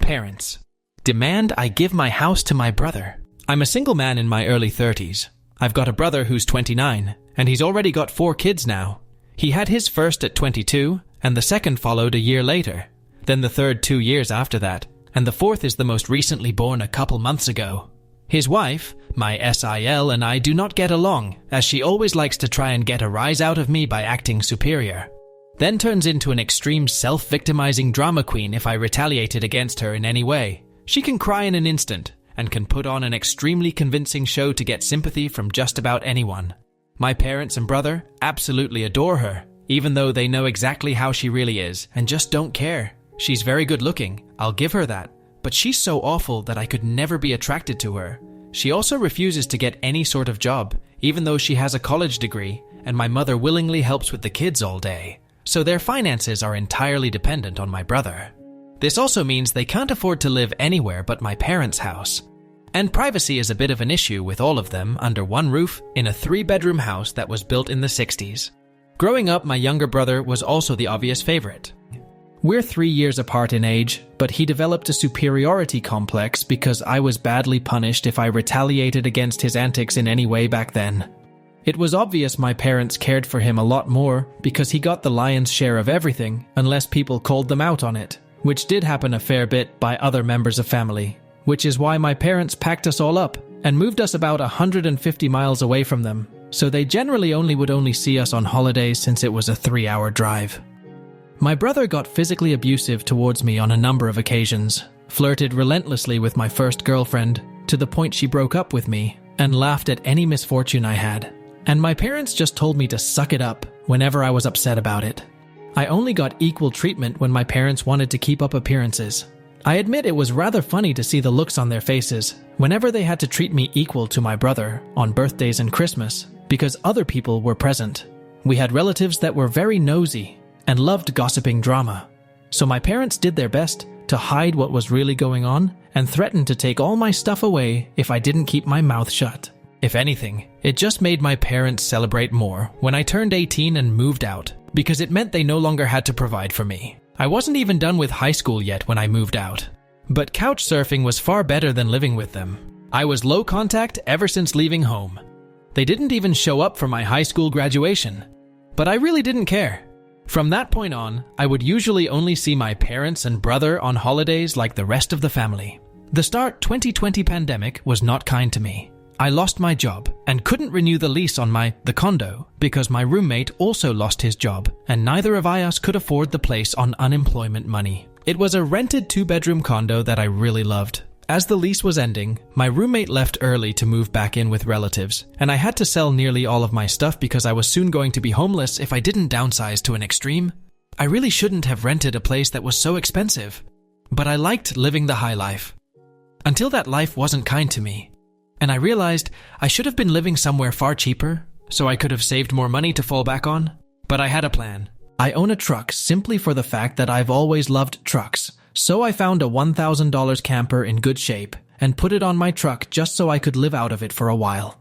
Parents. Demand I give my house to my brother. I'm a single man in my early 30s. I've got a brother who's 29, and he's already got 4 kids now. He had his first at 22, and the second followed a year later. Then the third 2 years after that, and the fourth is the most recently born a couple months ago. His wife, my SIL, and I do not get along, as she always likes to try and get a rise out of me by acting superior. Then turns into an extreme self-victimizing drama queen if I retaliated against her in any way. She can cry in an instant, and can put on an extremely convincing show to get sympathy from just about anyone. My parents and brother absolutely adore her, even though they know exactly how she really is, and just don't care. She's very good looking, I'll give her that, but she's so awful that I could never be attracted to her. She also refuses to get any sort of job, even though she has a college degree, and my mother willingly helps with the kids all day. So their finances are entirely dependent on my brother. This also means they can't afford to live anywhere but my parents' house. And privacy is a bit of an issue with all of them under one roof in a 3-bedroom house that was built in the 60s. Growing up, my younger brother was also the obvious favorite. We're 3 years apart in age, but he developed a superiority complex because I was badly punished if I retaliated against his antics in any way back then. It was obvious my parents cared for him a lot more because he got the lion's share of everything unless people called them out on it, which did happen a fair bit by other members of family, which is why my parents packed us all up and moved us about 150 miles away from them, so they generally would only see us on holidays since it was a 3-hour drive. My brother got physically abusive towards me on a number of occasions, flirted relentlessly with my first girlfriend to the point she broke up with me, and laughed at any misfortune I had. And my parents just told me to suck it up whenever I was upset about it. I only got equal treatment when my parents wanted to keep up appearances. I admit it was rather funny to see the looks on their faces whenever they had to treat me equal to my brother on birthdays and Christmas because other people were present. We had relatives that were very nosy and loved gossiping drama. So my parents did their best to hide what was really going on and threatened to take all my stuff away if I didn't keep my mouth shut. If anything, it just made my parents celebrate more when I turned 18 and moved out, because it meant they no longer had to provide for me. I wasn't even done with high school yet when I moved out. But couch surfing was far better than living with them. I was low contact ever since leaving home. They didn't even show up for my high school graduation. But I really didn't care. From that point on, I would usually only see my parents and brother on holidays like the rest of the family. The start 2020 pandemic was not kind to me. I lost my job and couldn't renew the lease on the condo because my roommate also lost his job and neither of us could afford the place on unemployment money. It was a rented 2-bedroom condo that I really loved. As the lease was ending, my roommate left early to move back in with relatives, and I had to sell nearly all of my stuff because I was soon going to be homeless if I didn't downsize to an extreme. I really shouldn't have rented a place that was so expensive, but I liked living the high life. Until that life wasn't kind to me. And I realized I should have been living somewhere far cheaper, so I could have saved more money to fall back on. But I had a plan. I own a truck simply for the fact that I've always loved trucks, so I found a $1,000 camper in good shape and put it on my truck just so I could live out of it for a while.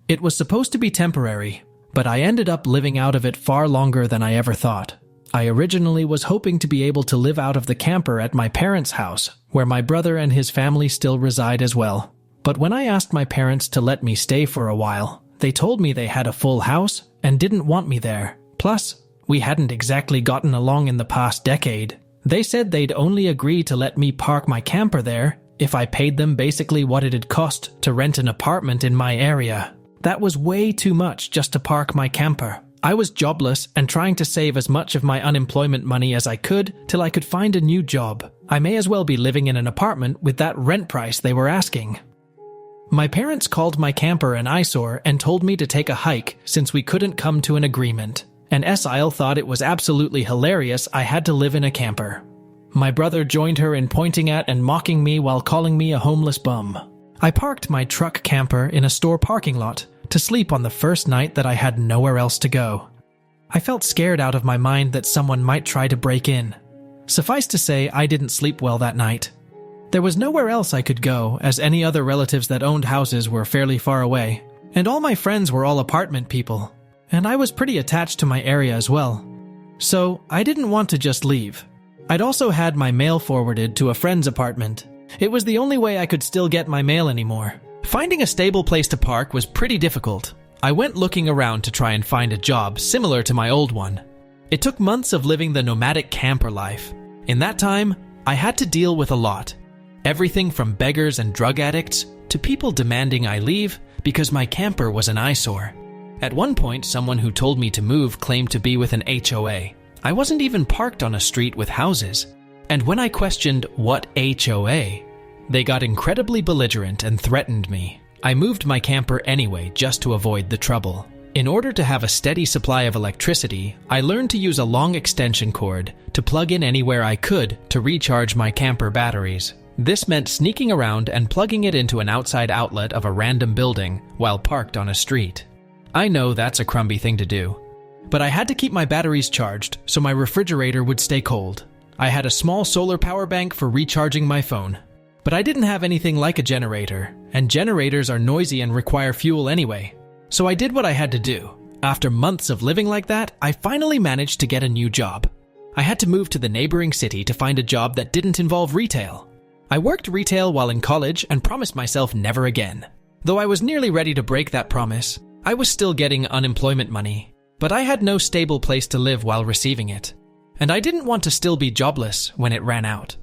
It was supposed to be temporary, but I ended up living out of it far longer than I ever thought. I originally was hoping to be able to live out of the camper at my parents' house, where my brother and his family still reside as well. But when I asked my parents to let me stay for a while, they told me they had a full house and didn't want me there. Plus, we hadn't exactly gotten along in the past decade. They said they'd only agree to let me park my camper there if I paid them basically what it'd cost to rent an apartment in my area. That was way too much just to park my camper. I was jobless and trying to save as much of my unemployment money as I could till I could find a new job. I may as well be living in an apartment with that rent price they were asking. My parents called my camper an eyesore and told me to take a hike since we couldn't come to an agreement. And SIL thought it was absolutely hilarious I had to live in a camper. My brother joined her in pointing at and mocking me while calling me a homeless bum. I parked my truck camper in a store parking lot to sleep on the first night that I had nowhere else to go. I felt scared out of my mind that someone might try to break in. Suffice to say, I didn't sleep well that night. There was nowhere else I could go, as any other relatives that owned houses were fairly far away, and all my friends were all apartment people, and I was pretty attached to my area as well. So I didn't want to just leave. I'd also had my mail forwarded to a friend's apartment. It was the only way I could still get my mail anymore. Finding a stable place to park was pretty difficult. I went looking around to try and find a job similar to my old one. It took months of living the nomadic camper life. In that time, I had to deal with a lot. Everything from beggars and drug addicts to people demanding I leave because my camper was an eyesore. At one point, someone who told me to move claimed to be with an HOA. I wasn't even parked on a street with houses. And when I questioned what HOA, they got incredibly belligerent and threatened me. I moved my camper anyway just to avoid the trouble. In order to have a steady supply of electricity, I learned to use a long extension cord to plug in anywhere I could to recharge my camper batteries. This meant sneaking around and plugging it into an outside outlet of a random building while parked on a street. I know that's a crumby thing to do, but I had to keep my batteries charged so my refrigerator would stay cold. I had a small solar power bank for recharging my phone. But I didn't have anything like a generator, and generators are noisy and require fuel anyway. So I did what I had to do. After months of living like that, I finally managed to get a new job. I had to move to the neighboring city to find a job that didn't involve retail. I worked retail while in college and promised myself never again. Though I was nearly ready to break that promise, I was still getting unemployment money. But I had no stable place to live while receiving it. And I didn't want to still be jobless when it ran out.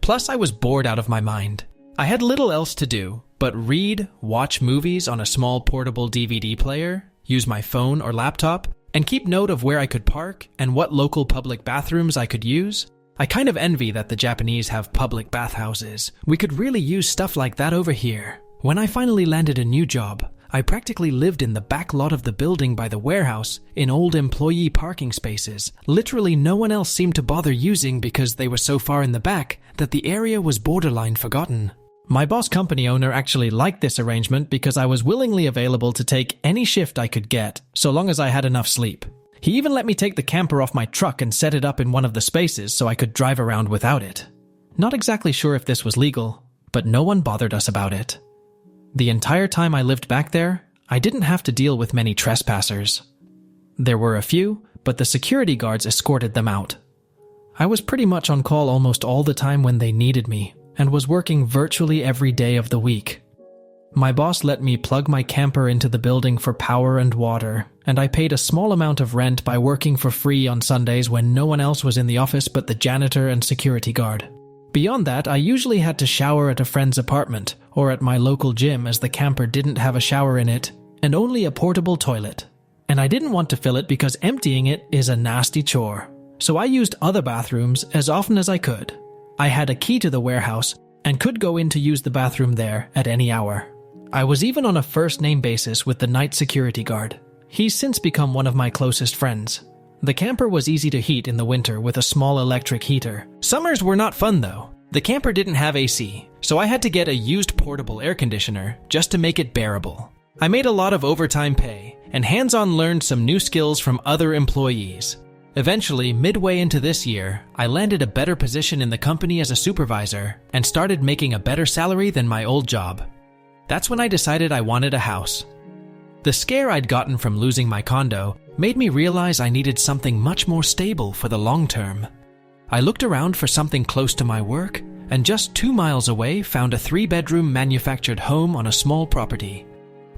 Plus, I was bored out of my mind. I had little else to do but read, watch movies on a small portable DVD player, use my phone or laptop, and keep note of where I could park and what local public bathrooms I could use. I kind of envy that the Japanese have public bathhouses. We could really use stuff like that over here. When I finally landed a new job, I practically lived in the back lot of the building by the warehouse in old employee parking spaces. Literally no one else seemed to bother using because they were so far in the back that the area was borderline forgotten. My boss company owner actually liked this arrangement because I was willingly available to take any shift I could get, so long as I had enough sleep. He even let me take the camper off my truck and set it up in one of the spaces so I could drive around without it. Not exactly sure if this was legal, but no one bothered us about it. The entire time I lived back there, I didn't have to deal with many trespassers. There were a few, but the security guards escorted them out. I was pretty much on call almost all the time when they needed me, and was working virtually every day of the week. My boss let me plug my camper into the building for power and water, and I paid a small amount of rent by working for free on Sundays when no one else was in the office but the janitor and security guard. Beyond that, I usually had to shower at a friend's apartment or at my local gym as the camper didn't have a shower in it and only a portable toilet. And I didn't want to fill it because emptying it is a nasty chore. So I used other bathrooms as often as I could. I had a key to the warehouse and could go in to use the bathroom there at any hour. I was even on a first-name basis with the night security guard. He's since become one of my closest friends. The camper was easy to heat in the winter with a small electric heater. Summers were not fun though. The camper didn't have AC, so I had to get a used portable air conditioner just to make it bearable. I made a lot of overtime pay and hands-on learned some new skills from other employees. Eventually, midway into this year, I landed a better position in the company as a supervisor and started making a better salary than my old job. That's when I decided I wanted a house. The scare I'd gotten from losing my condo made me realize I needed something much more stable for the long term. I looked around for something close to my work and just 2 miles away found a 3-bedroom manufactured home on a small property.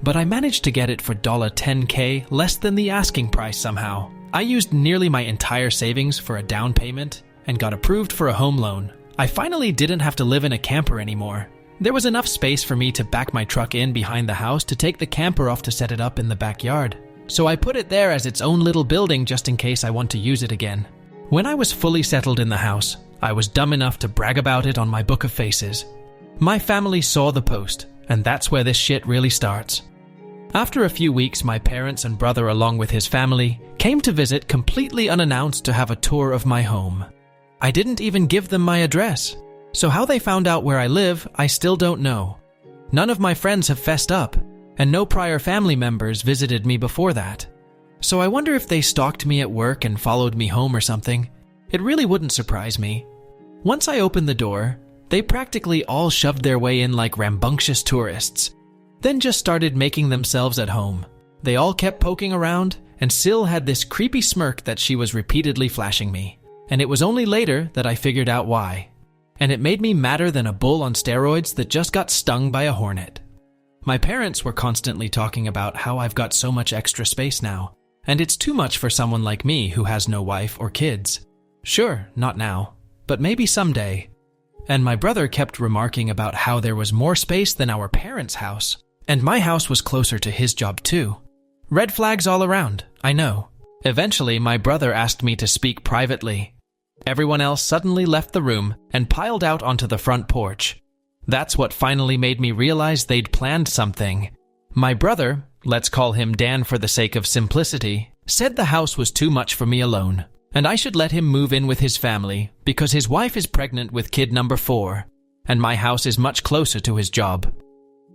But I managed to get it for $10K less than the asking price somehow. I used nearly my entire savings for a down payment and got approved for a home loan. I finally didn't have to live in a camper anymore. There was enough space for me to back my truck in behind the house to take the camper off to set it up in the backyard. So I put it there as its own little building just in case I want to use it again. When I was fully settled in the house, I was dumb enough to brag about it on my book of faces. My family saw the post, and that's where this shit really starts. After a few weeks, my parents and brother along with his family came to visit completely unannounced to have a tour of my home. I didn't even give them my address. So how they found out where I live, I still don't know. None of my friends have fessed up, and no prior family members visited me before that. So I wonder if they stalked me at work and followed me home or something. It really wouldn't surprise me. Once I opened the door, they practically all shoved their way in like rambunctious tourists, then just started making themselves at home. They all kept poking around, and Syl had this creepy smirk that she was repeatedly flashing me. and it was only later that I figured out why. And it made me madder than a bull on steroids that just got stung by a hornet. My parents were constantly talking about how I've got so much extra space now, and it's too much for someone like me who has no wife or kids. Sure, not now, but maybe someday. And my brother kept remarking about how there was more space than our parents' house, and my house was closer to his job too. Red flags all around, I know. Eventually, my brother asked me to speak privately. Everyone else suddenly left the room and piled out onto the front porch. That's what finally made me realize they'd planned something. My brother, let's call him Dan for the sake of simplicity, said the house was too much for me alone, and I should let him move in with his family because his wife is pregnant with kid number 4, and my house is much closer to his job.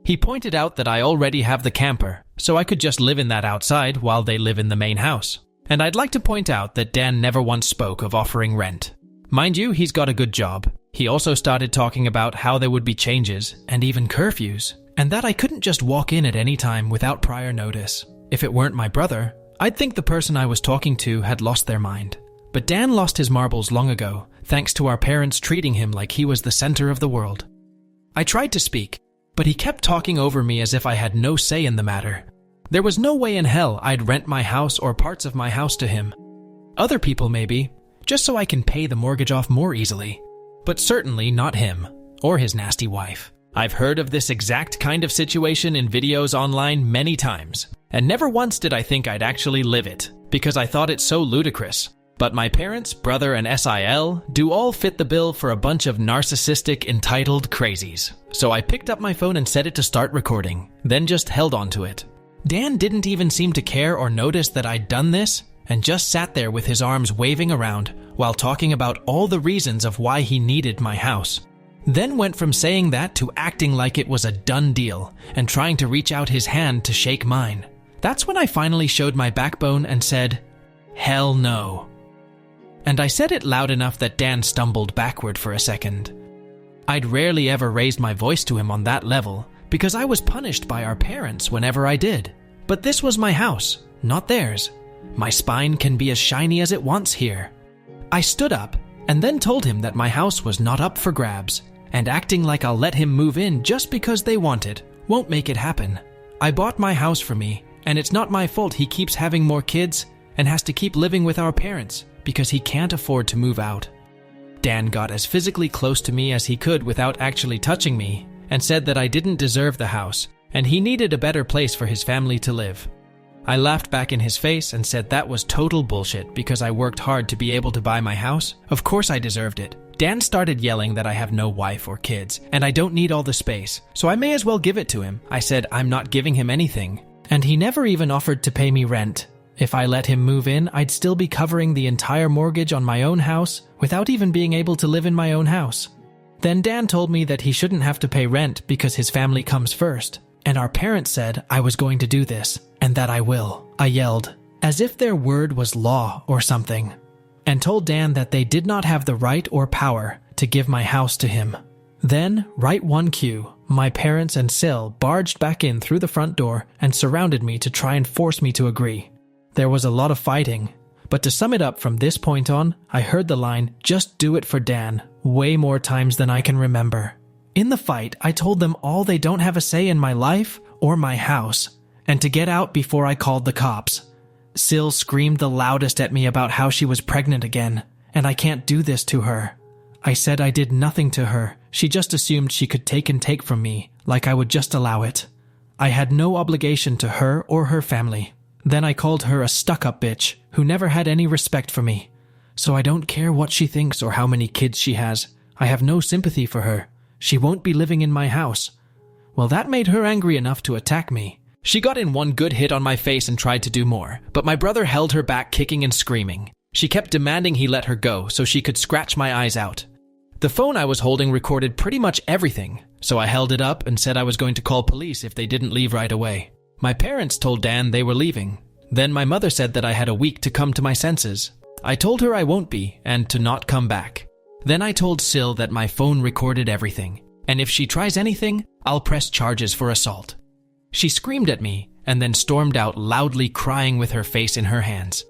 He pointed out that I already have the camper, so I could just live in that outside while they live in the main house. And I'd like to point out that Dan never once spoke of offering rent. Mind you, he's got a good job. He also started talking about how there would be changes, and even curfews, and that I couldn't just walk in at any time without prior notice. If it weren't my brother, I'd think the person I was talking to had lost their mind. But Dan lost his marbles long ago, thanks to our parents treating him like he was the center of the world. I tried to speak, but he kept talking over me as if I had no say in the matter. There was no way in hell I'd rent my house or parts of my house to him. Other people maybe, just so I can pay the mortgage off more easily. But certainly not him, or his nasty wife. I've heard of this exact kind of situation in videos online many times, and never once did I think I'd actually live it, because I thought it so ludicrous. But my parents, brother, and SIL do all fit the bill for a bunch of narcissistic, entitled crazies. So I picked up my phone and set it to start recording, then just held onto it. Dan didn't even seem to care or notice that I'd done this, and just sat there with his arms waving around while talking about all the reasons of why he needed my house. Then went from saying that to acting like it was a done deal and trying to reach out his hand to shake mine. That's when I finally showed my backbone and said, "Hell no." And I said it loud enough that Dan stumbled backward for a second. I'd rarely ever raised my voice to him on that level, because I was punished by our parents whenever I did. But this was my house, not theirs. My spine can be as shiny as it wants here. I stood up and then told him that my house was not up for grabs, and acting like I'll let him move in just because they want it won't make it happen. I bought my house for me, and it's not my fault he keeps having more kids and has to keep living with our parents because he can't afford to move out. Dan got as physically close to me as he could without actually touching me, and said that I didn't deserve the house, and he needed a better place for his family to live. I laughed back in his face and said that was total bullshit because I worked hard to be able to buy my house. Of course I deserved it. Dan started yelling that I have no wife or kids, and I don't need all the space, so I may as well give it to him. I said I'm not giving him anything, and he never even offered to pay me rent. If I let him move in, I'd still be covering the entire mortgage on my own house without even being able to live in my own house. Then Dan told me that he shouldn't have to pay rent because his family comes first, and our parents said I was going to do this, and that I will. I yelled, as if their word was law or something, and told Dan that they did not have the right or power to give my house to him. Then, right one cue, my parents and Sil barged back in through the front door and surrounded me to try and force me to agree. There was a lot of fighting, but to sum it up from this point on, I heard the line, "Just do it for Dan," way more times than I can remember. In the fight, I told them all they don't have a say in my life or my house, and to get out before I called the cops. Sil screamed the loudest at me about how she was pregnant again, and I can't do this to her. I said I did nothing to her. She just assumed she could take and take from me, like I would just allow it. I had no obligation to her or her family. Then I called her a stuck-up bitch who never had any respect for me. So I don't care what she thinks or how many kids she has. I have no sympathy for her. She won't be living in my house. Well, that made her angry enough to attack me. She got in one good hit on my face and tried to do more, but my brother held her back, kicking and screaming. She kept demanding he let her go so she could scratch my eyes out. The phone I was holding recorded pretty much everything, so I held it up and said I was going to call police if they didn't leave right away. My parents told Dan they were leaving. Then my mother said that I had a week to come to my senses. I told her I won't be, and to not come back. Then I told Sil that my phone recorded everything, and if she tries anything, I'll press charges for assault. She screamed at me, and then stormed out loudly, crying with her face in her hands.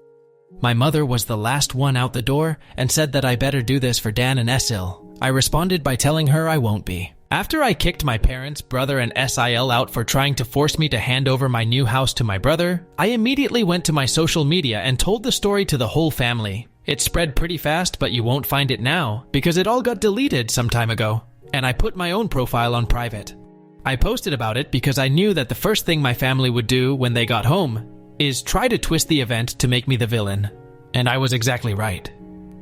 My mother was the last one out the door and said that I better do this for Dan and Esil. I responded by telling her I won't be. After I kicked my parents, brother, and Sil out for trying to force me to hand over my new house to my brother, I immediately went to my social media and told the story to the whole family. It spread pretty fast, but you won't find it now because it all got deleted some time ago, and I put my own profile on private. I posted about it because I knew that the first thing my family would do when they got home is try to twist the event to make me the villain. And I was exactly right.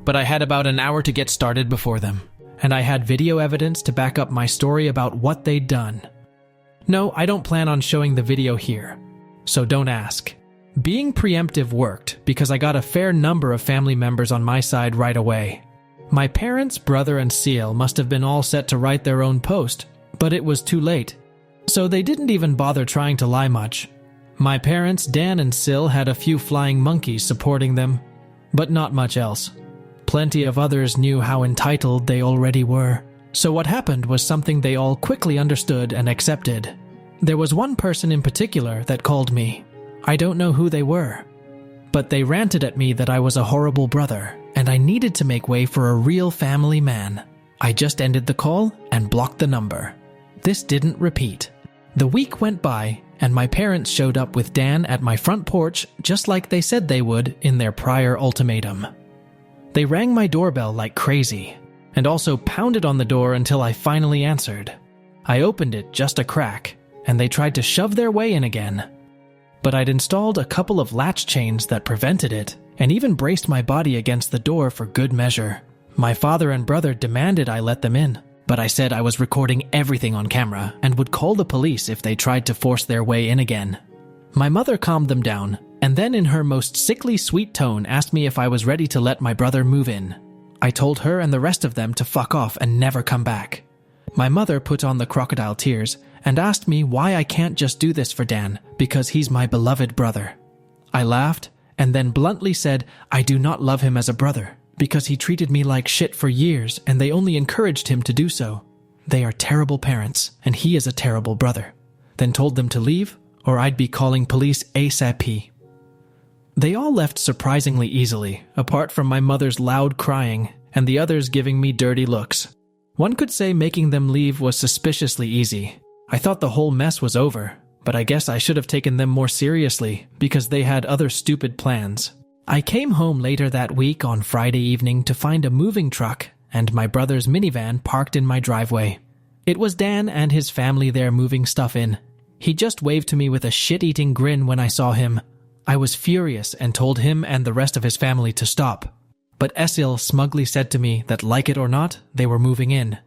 But I had about an hour to get started before them, and I had video evidence to back up my story about what they'd done. No, I don't plan on showing the video here, so don't ask. Being preemptive worked because I got a fair number of family members on my side right away. My parents, brother, and Seal must have been all set to write their own post, but it was too late, so they didn't even bother trying to lie much. My parents, Dan and Sil, had a few flying monkeys supporting them, but not much else. Plenty of others knew how entitled they already were, so what happened was something they all quickly understood and accepted. There was one person in particular that called me. I don't know who they were, but they ranted at me that I was a horrible brother, and I needed to make way for a real family man. I just ended the call and blocked the number. This didn't repeat. The week went by, and my parents showed up with Dan at my front porch just like they said they would in their prior ultimatum. They rang my doorbell like crazy, and also pounded on the door until I finally answered. I opened it just a crack, and they tried to shove their way in again. But I'd installed a couple of latch chains that prevented it, and even braced my body against the door for good measure. My father and brother demanded I let them in, but I said I was recording everything on camera and would call the police if they tried to force their way in again. My mother calmed them down, and then in her most sickly sweet tone asked me if I was ready to let my brother move in. I told her and the rest of them to fuck off and never come back. My mother put on the crocodile tears and asked me why I can't just do this for Dan because he's my beloved brother. I laughed and then bluntly said I do not love him as a brother, because he treated me like shit for years and they only encouraged him to do so. They are terrible parents, and he is a terrible brother. Then told them to leave, or I'd be calling police ASAP. They all left surprisingly easily, apart from my mother's loud crying and the others giving me dirty looks. One could say making them leave was suspiciously easy. I thought the whole mess was over, but I guess I should have taken them more seriously because they had other stupid plans. I came home later that week on Friday evening to find a moving truck and my brother's minivan parked in my driveway. It was Dan and his family there moving stuff in. He just waved to me with a shit-eating grin when I saw him. I was furious and told him and the rest of his family to stop. But Esil smugly said to me that, like it or not, they were moving in.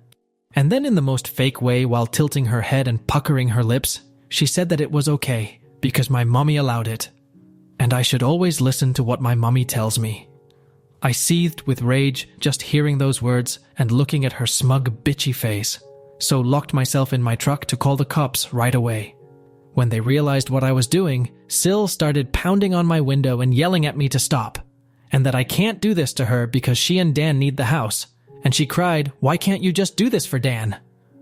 And then in the most fake way, while tilting her head and puckering her lips, she said that it was okay because my mommy allowed it. And I should always listen to what my mommy tells me. I seethed with rage just hearing those words and looking at her smug, bitchy face, so locked myself in my truck to call the cops right away. When they realized what I was doing, Sil started pounding on my window and yelling at me to stop, and that I can't do this to her because she and Dan need the house. And she cried, "Why can't you just do this for Dan?"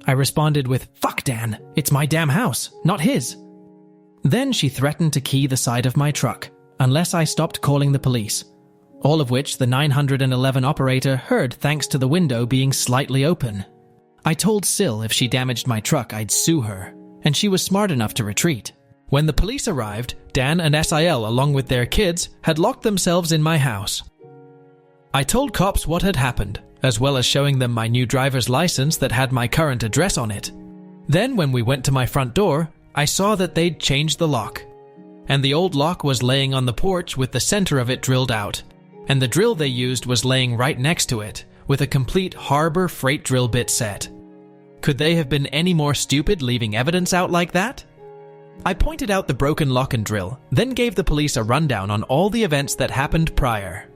I responded with, "Fuck Dan, it's my damn house, not his." Then she threatened to key the side of my truck, unless I stopped calling the police, all of which the 911 operator heard thanks to the window being slightly open. I told Sil if she damaged my truck, I'd sue her, and she was smart enough to retreat. When the police arrived, Dan and Sil, along with their kids, had locked themselves in my house. I told cops what had happened, as well as showing them my new driver's license that had my current address on it. Then when we went to my front door, I saw that they'd changed the lock, and the old lock was laying on the porch with the center of it drilled out, and the drill they used was laying right next to it, with a complete Harbor freight drill bit set. Could they have been any more stupid leaving evidence out like that? I pointed out the broken lock and drill, then gave the police a rundown on all the events that happened prior.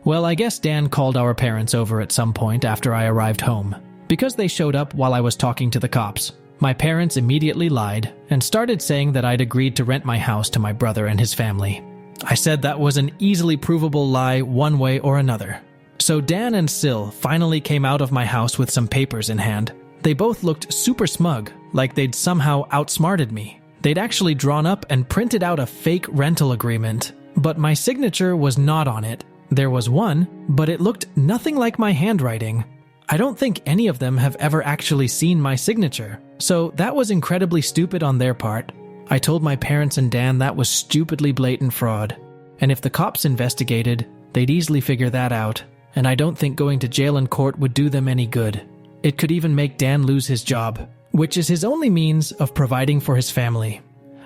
Well, I guess Dan called our parents over at some point after I arrived home, because they showed up while I was talking to the cops. My parents immediately lied and started saying that I'd agreed to rent my house to my brother and his family. I said that was an easily provable lie one way or another. So Dan and Sil finally came out of my house with some papers in hand. They both looked super smug, like they'd somehow outsmarted me. They'd actually drawn up and printed out a fake rental agreement, but my signature was not on it. There was one, but it looked nothing like my handwriting. I don't think any of them have ever actually seen my signature, so that was incredibly stupid on their part. I told my parents and Dan that was stupidly blatant fraud, and if the cops investigated, they'd easily figure that out, and I don't think going to jail and court would do them any good. It could even make Dan lose his job, which is his only means of providing for his family.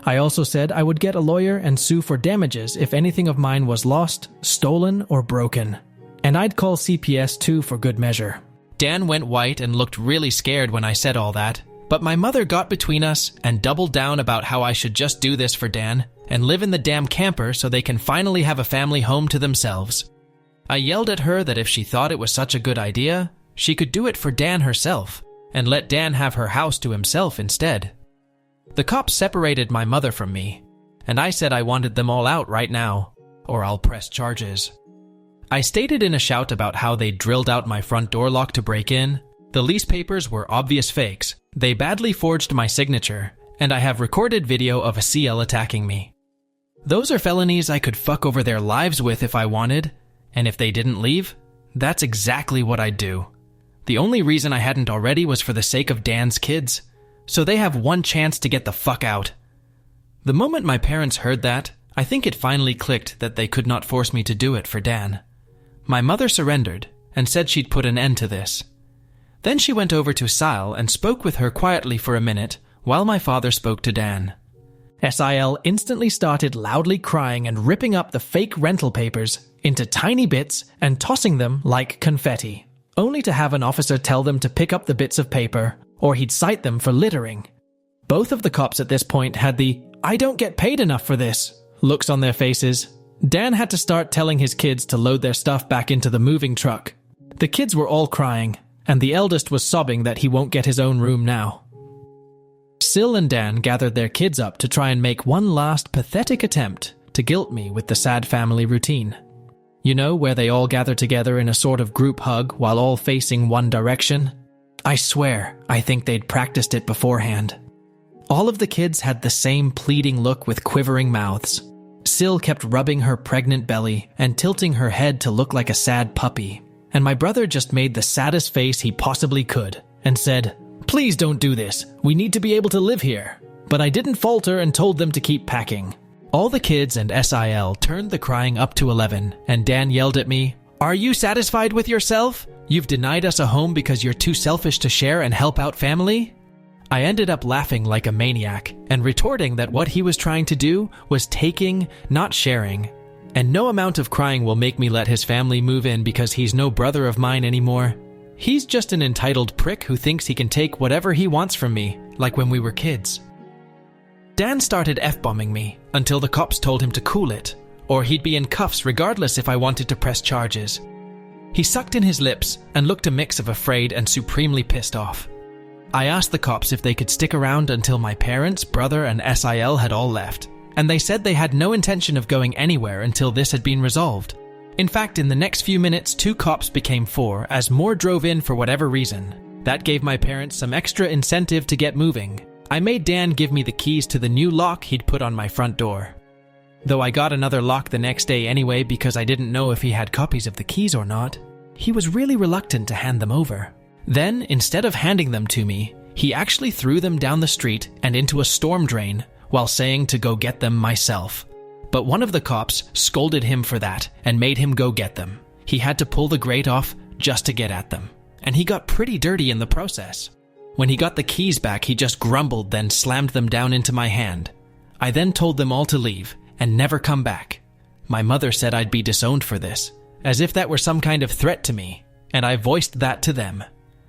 I also said I would get a lawyer and sue for damages if anything of mine was lost, stolen, or broken. And I'd call CPS too for good measure. Dan went white and looked really scared when I said all that, but my mother got between us and doubled down about how I should just do this for Dan and live in the damn camper so they can finally have a family home to themselves. I yelled at her that if she thought it was such a good idea, she could do it for Dan herself and let Dan have her house to himself instead. The cops separated my mother from me, and I said I wanted them all out right now, or I'll press charges. I stated in a shout about how they drilled out my front door lock to break in. The lease papers were obvious fakes. They badly forged my signature, and I have recorded video of a CL attacking me. Those are felonies I could fuck over their lives with if I wanted, and if they didn't leave, that's exactly what I'd do. The only reason I hadn't already was for the sake of Dan's kids, so they have one chance to get the fuck out. The moment my parents heard that, I think it finally clicked that they could not force me to do it for Dan. My mother surrendered and said she'd put an end to this. Then she went over to Sil and spoke with her quietly for a minute while my father spoke to Dan. Sil instantly started loudly crying and ripping up the fake rental papers into tiny bits and tossing them like confetti, only to have an officer tell them to pick up the bits of paper or he'd cite them for littering. Both of the cops at this point had the "I don't get paid enough for this" looks on their faces. Dan had to start telling his kids to load their stuff back into the moving truck. The kids were all crying, and the eldest was sobbing that he won't get his own room now. Sil and Dan gathered their kids up to try and make one last pathetic attempt to guilt me with the sad family routine. You know, where they all gather together in a sort of group hug while all facing one direction? I swear, I think they'd practiced it beforehand. All of the kids had the same pleading look with quivering mouths. Sil kept rubbing her pregnant belly and tilting her head to look like a sad puppy, and my brother just made the saddest face he possibly could and said, "Please don't do this, we need to be able to live here." But I didn't falter and told them to keep packing. All the kids and Sil turned the crying up to 11, and Dan yelled at me, "Are you satisfied with yourself? You've denied us a home because you're too selfish to share and help out family?" I ended up laughing like a maniac and retorting that what he was trying to do was taking, not sharing. And no amount of crying will make me let his family move in because he's no brother of mine anymore. He's just an entitled prick who thinks he can take whatever he wants from me, like when we were kids. Dan started F-bombing me until the cops told him to cool it, or he'd be in cuffs regardless if I wanted to press charges. He sucked in his lips and looked a mix of afraid and supremely pissed off. I asked the cops if they could stick around until my parents, brother, and Sil had all left, and they said they had no intention of going anywhere until this had been resolved. In fact, in the next few minutes, 2 cops became 4 as more drove in for whatever reason. That gave my parents some extra incentive to get moving. I made Dan give me the keys to the new lock he'd put on my front door. Though I got another lock the next day anyway because I didn't know if he had copies of the keys or not, he was really reluctant to hand them over. Then, instead of handing them to me, he actually threw them down the street and into a storm drain while saying to go get them myself. But one of the cops scolded him for that and made him go get them. He had to pull the grate off just to get at them, and he got pretty dirty in the process. When he got the keys back, he just grumbled, then slammed them down into my hand. I then told them all to leave and never come back. My mother said I'd be disowned for this, as if that were some kind of threat to me, and I voiced that to them.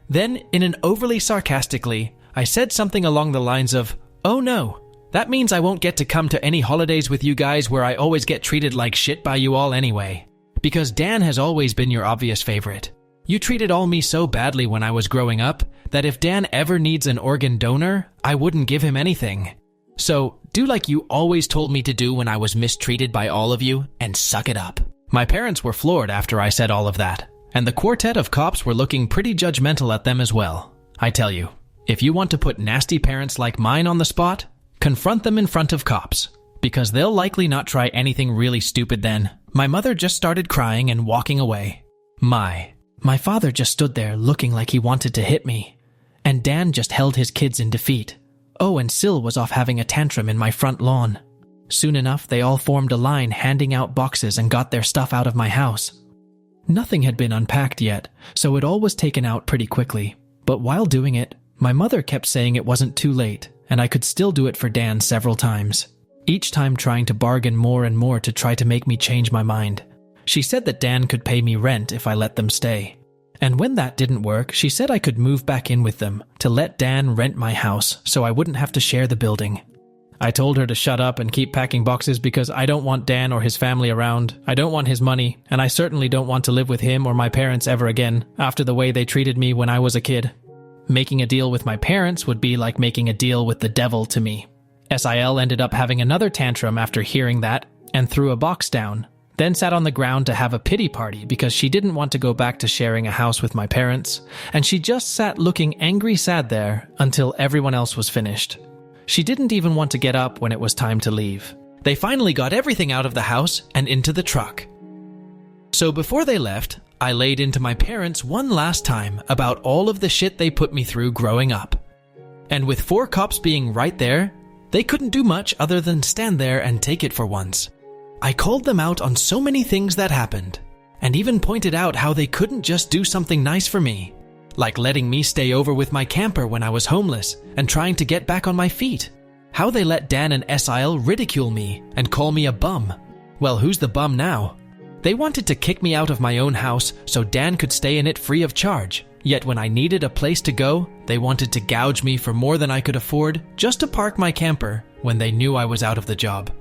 Then, in an overly sarcastically, I said something along the lines of, "Oh no, that means I won't get to come to any holidays with you guys where I always get treated like shit by you all anyway. Because Dan has always been your obvious favorite. You treated all me so badly when I was growing up that if Dan ever needs an organ donor, I wouldn't give him anything. So, do like you always told me to do when I was mistreated by all of you, and suck it up." My parents were floored after I said all of that, and the quartet of cops were looking pretty judgmental at them as well. I tell you, if you want to put nasty parents like mine on the spot, confront them in front of cops. because they'll likely not try anything really stupid then. My mother just started crying and walking away. My father just stood there looking like he wanted to hit me. And Dan just held his kids in defeat. Oh, and Sil was off having a tantrum in my front lawn. Soon enough, they all formed a line handing out boxes and got their stuff out of my house. Nothing had been unpacked yet, so it all was taken out pretty quickly. But while doing it, my mother kept saying it wasn't too late, and I could still do it for Dan several times. Each time trying to bargain more and more to try to make me change my mind. She said that Dan could pay me rent if I let them stay. And when that didn't work, she said I could move back in with them to let Dan rent my house so I wouldn't have to share the building. I told her to shut up and keep packing boxes because I don't want Dan or his family around. I don't want his money, and I certainly don't want to live with him or my parents ever again after the way they treated me when I was a kid. Making a deal with my parents would be like making a deal with the devil to me. SIL ended up having another tantrum after hearing that and threw a box down, then sat on the ground to have a pity party because she didn't want to go back to sharing a house with my parents, and she just sat looking angry sad there until everyone else was finished. She didn't even want to get up when it was time to leave. They finally got everything out of the house and into the truck. So before they left, I laid into my parents one last time about all of the shit they put me through growing up. And with 4 cops being right there, they couldn't do much other than stand there and take it for once. I called them out on so many things that happened, and even pointed out how they couldn't just do something nice for me, like letting me stay over with my camper when I was homeless and trying to get back on my feet. How they let Dan and SIL ridicule me and call me a bum. Well, who's the bum now? They wanted to kick me out of my own house so Dan could stay in it free of charge. Yet when I needed a place to go, they wanted to gouge me for more than I could afford just to park my camper when they knew I was out of the job.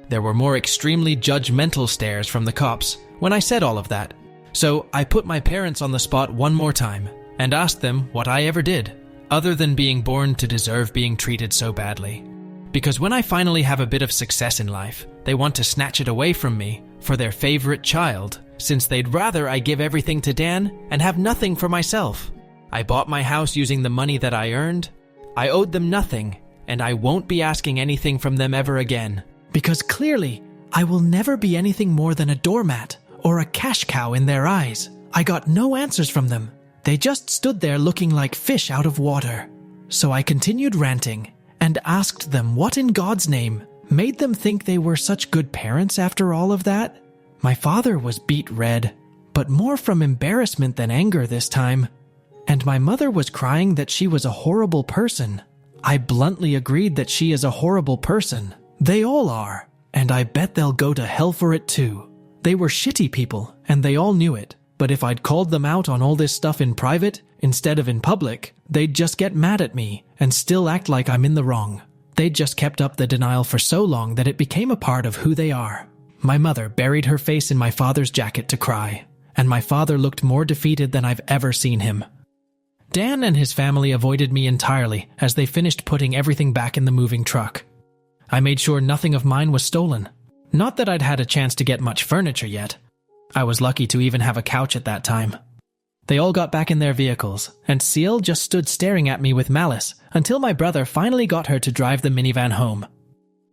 There were more extremely judgmental stares from the cops when I said all of that. So I put my parents on the spot one more time and asked them what I ever did, other than being born to deserve being treated so badly. Because when I finally have a bit of success in life, they want to snatch it away from me for their favorite child, since they'd rather I give everything to Dan and have nothing for myself. I bought my house using the money that I earned. I owed them nothing, and I won't be asking anything from them ever again. Because clearly, I will never be anything more than a doormat or a cash cow in their eyes. I got no answers from them. They just stood there looking like fish out of water. So I continued ranting and asked them what in God's name made them think they were such good parents after all of that. My father was beet red, but more from embarrassment than anger this time. And my mother was crying that she was a horrible person. I bluntly agreed that she is a horrible person. They all are, and I bet they'll go to hell for it too. They were shitty people, and they all knew it. But if I'd called them out on all this stuff in private, instead of in public, they'd just get mad at me and still act like I'm in the wrong. They'd just kept up the denial for so long that it became a part of who they are. My mother buried her face in my father's jacket to cry, and my father looked more defeated than I've ever seen him. Dan and his family avoided me entirely as they finished putting everything back in the moving truck. I made sure nothing of mine was stolen. Not that I'd had a chance to get much furniture yet. I was lucky to even have a couch at that time. They all got back in their vehicles, and Ciel just stood staring at me with malice until my brother finally got her to drive the minivan home.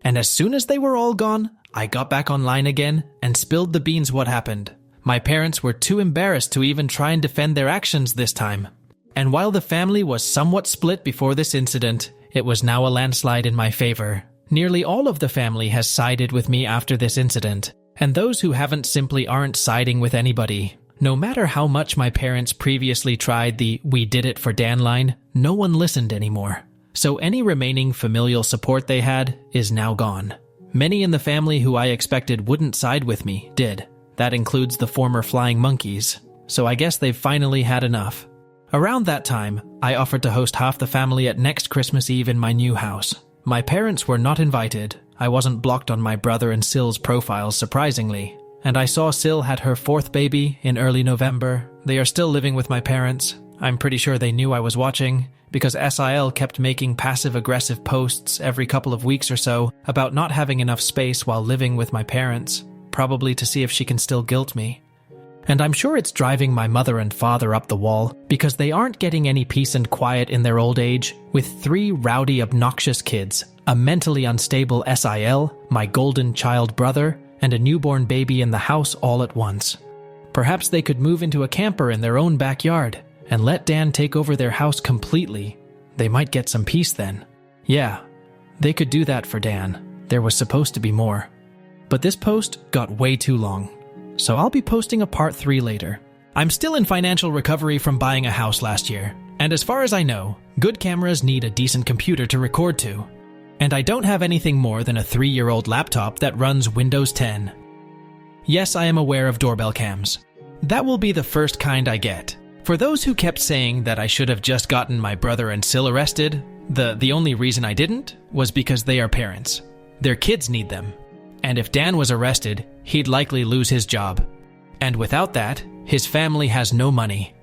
And as soon as they were all gone, I got back online again and spilled the beans what happened. My parents were too embarrassed to even try and defend their actions this time. And while the family was somewhat split before this incident, it was now a landslide in my favor. Nearly all of the family has sided with me after this incident, and those who haven't simply aren't siding with anybody. No matter how much my parents previously tried the "we did it for Dan" line, no one listened anymore. So any remaining familial support they had is now gone. Many in the family who I expected wouldn't side with me did. That includes the former flying monkeys. So I guess they've finally had enough. Around that time, I offered to host half the family at next Christmas Eve in my new house. My parents were not invited. I wasn't blocked on my brother and Sil's profiles, surprisingly. And I saw Sil had her 4th baby in early November. They are still living with my parents. I'm pretty sure they knew I was watching, because SIL kept making passive-aggressive posts every couple of weeks or so about not having enough space while living with my parents, probably to see if she can still guilt me. And I'm sure it's driving my mother and father up the wall because they aren't getting any peace and quiet in their old age with 3 rowdy, obnoxious kids, a mentally unstable SIL, my golden child brother, and a newborn baby in the house all at once. Perhaps they could move into a camper in their own backyard and let Dan take over their house completely. They might get some peace then. Yeah, they could do that for Dan. There was supposed to be more. But this post got way too long, so I'll be posting a part 3 later. I'm still in financial recovery from buying a house last year, and as far as I know, good cameras need a decent computer to record to. And I don't have anything more than a 3-year-old laptop that runs Windows 10. Yes, I am aware of doorbell cams. That will be the first kind I get. For those who kept saying that I should have just gotten my brother and Sil arrested, the only reason I didn't was because they are parents. Their kids need them. And if Dan was arrested, he'd likely lose his job. And without that, his family has no money.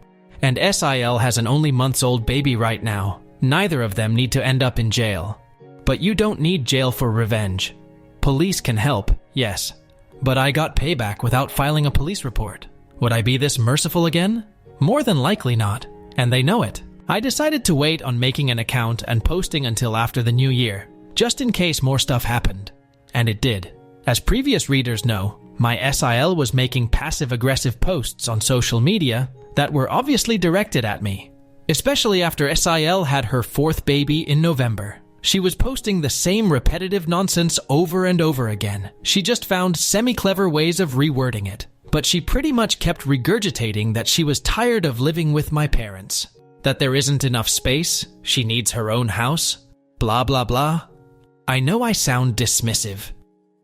And SIL has an only months-old baby right now. Neither of them need to end up in jail. But you don't need jail for revenge. Police can help, yes. But I got payback without filing a police report. Would I be this merciful again? More than likely not. And they know it. I decided to wait on making an account and posting until after the new year, just in case more stuff happened. And it did. As previous readers know, my SIL was making passive-aggressive posts on social media that were obviously directed at me. Especially after SIL had her 4th baby in November. She was posting the same repetitive nonsense over and over again. She just found semi-clever ways of rewording it. But she pretty much kept regurgitating that she was tired of living with my parents. That there isn't enough space, she needs her own house, blah blah blah. I know I sound dismissive.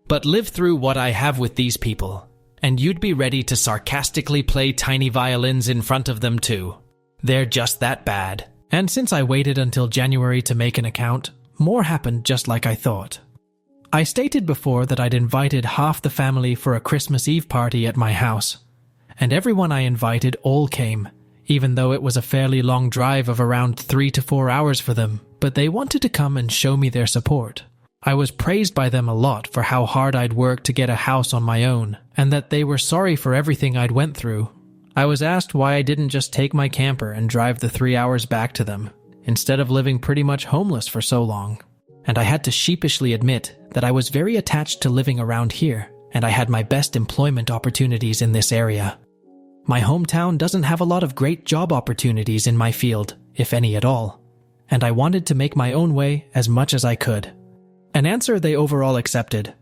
But live through what I have with these people, and you'd be ready to sarcastically play tiny violins in front of them too. They're just that bad. And since I waited until January to make an account, more happened just like I thought. I stated before that I'd invited half the family for a Christmas Eve party at my house, and everyone I invited all came, even though it was a fairly long drive of around 3 to 4 hours for them, but they wanted to come and show me their support. I was praised by them a lot for how hard I'd worked to get a house on my own, and that they were sorry for everything I'd went through. I was asked why I didn't just take my camper and drive the 3 hours back to them, instead of living pretty much homeless for so long. And I had to sheepishly admit that I was very attached to living around here, and I had my best employment opportunities in this area. My hometown doesn't have a lot of great job opportunities in my field, if any at all, and I wanted to make my own way as much as I could. An answer they overall accepted.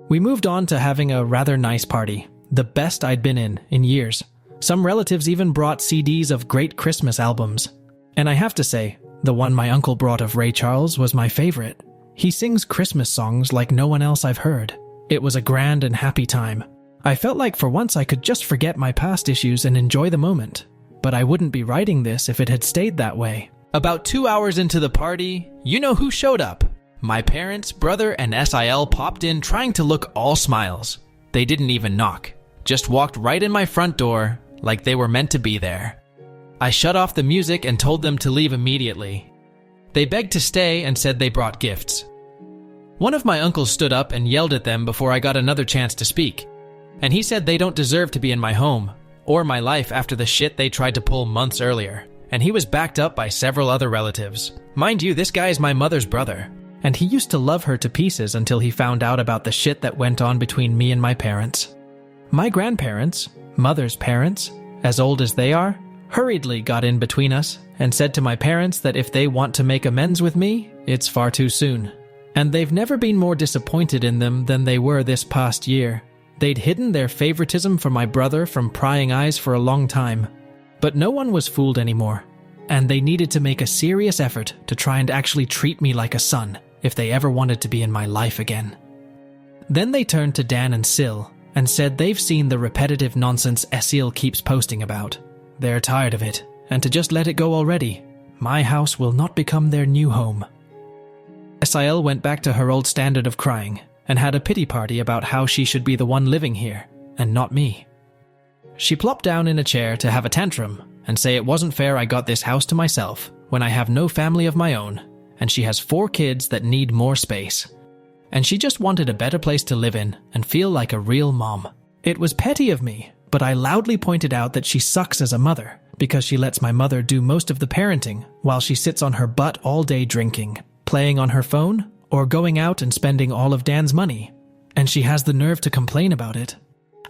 We moved on to having a rather nice party, the best I'd been in years. Some relatives even brought CDs of great Christmas albums. And I have to say, the one my uncle brought of Ray Charles was my favorite. He sings Christmas songs like no one else I've heard. It was a grand and happy time. I felt like for once I could just forget my past issues and enjoy the moment. But I wouldn't be writing this if it had stayed that way. About 2 hours into the party, you know who showed up. My parents, brother, and SIL popped in trying to look all smiles. They didn't even knock. Just walked right in my front door, like they were meant to be there. I shut off the music and told them to leave immediately. They begged to stay and said they brought gifts. One of my uncles stood up and yelled at them before I got another chance to speak. And he said they don't deserve to be in my home, or my life after the shit they tried to pull months earlier. And he was backed up by several other relatives. Mind you, this guy is my mother's brother. And he used to love her to pieces until he found out about the shit that went on between me and my parents. My grandparents, mother's parents, as old as they are, hurriedly got in between us and said to my parents that if they want to make amends with me, it's far too soon. And they've never been more disappointed in them than they were this past year. They'd hidden their favoritism for my brother from prying eyes for a long time. But no one was fooled anymore, and they needed to make a serious effort to try and actually treat me like a son if they ever wanted to be in my life again. Then they turned to Dan and Sil and said they've seen the repetitive nonsense Esil keeps posting about. They're tired of it, and to just let it go already. My house will not become their new home. Esil went back to her old standard of crying and had a pity party about how she should be the one living here, and not me. She plopped down in a chair to have a tantrum and say it wasn't fair I got this house to myself when I have no family of my own, and she has 4 kids that need more space. And she just wanted a better place to live in and feel like a real mom. It was petty of me, but I loudly pointed out that she sucks as a mother because she lets my mother do most of the parenting while she sits on her butt all day drinking, playing on her phone, or going out and spending all of Dan's money. And she has the nerve to complain about it.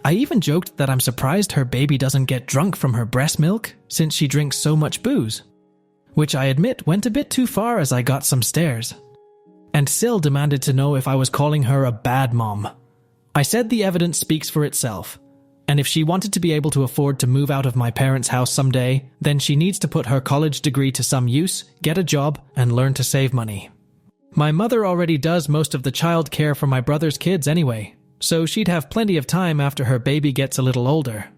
I even joked that I'm surprised her baby doesn't get drunk from her breast milk since she drinks so much booze, which I admit went a bit too far as I got some stares. And Sil demanded to know if I was calling her a bad mom. I said the evidence speaks for itself, and if she wanted to be able to afford to move out of my parents' house someday, then she needs to put her college degree to some use, get a job, and learn to save money. My mother already does most of the child care for my brother's kids anyway, so she'd have plenty of time after her baby gets a little older.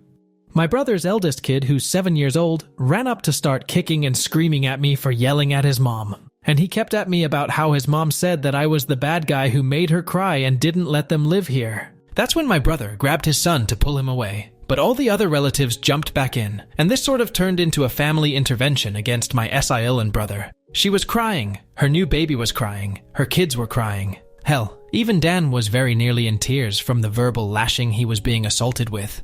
My brother's eldest kid, who's 7 years old, ran up to start kicking and screaming at me for yelling at his mom. And he kept at me about how his mom said that I was the bad guy who made her cry and didn't let them live here. That's when my brother grabbed his son to pull him away. But all the other relatives jumped back in, and this sort of turned into a family intervention against my SIL brother. She was crying, her new baby was crying, her kids were crying. Hell, even Dan was very nearly in tears from the verbal lashing he was being assaulted with.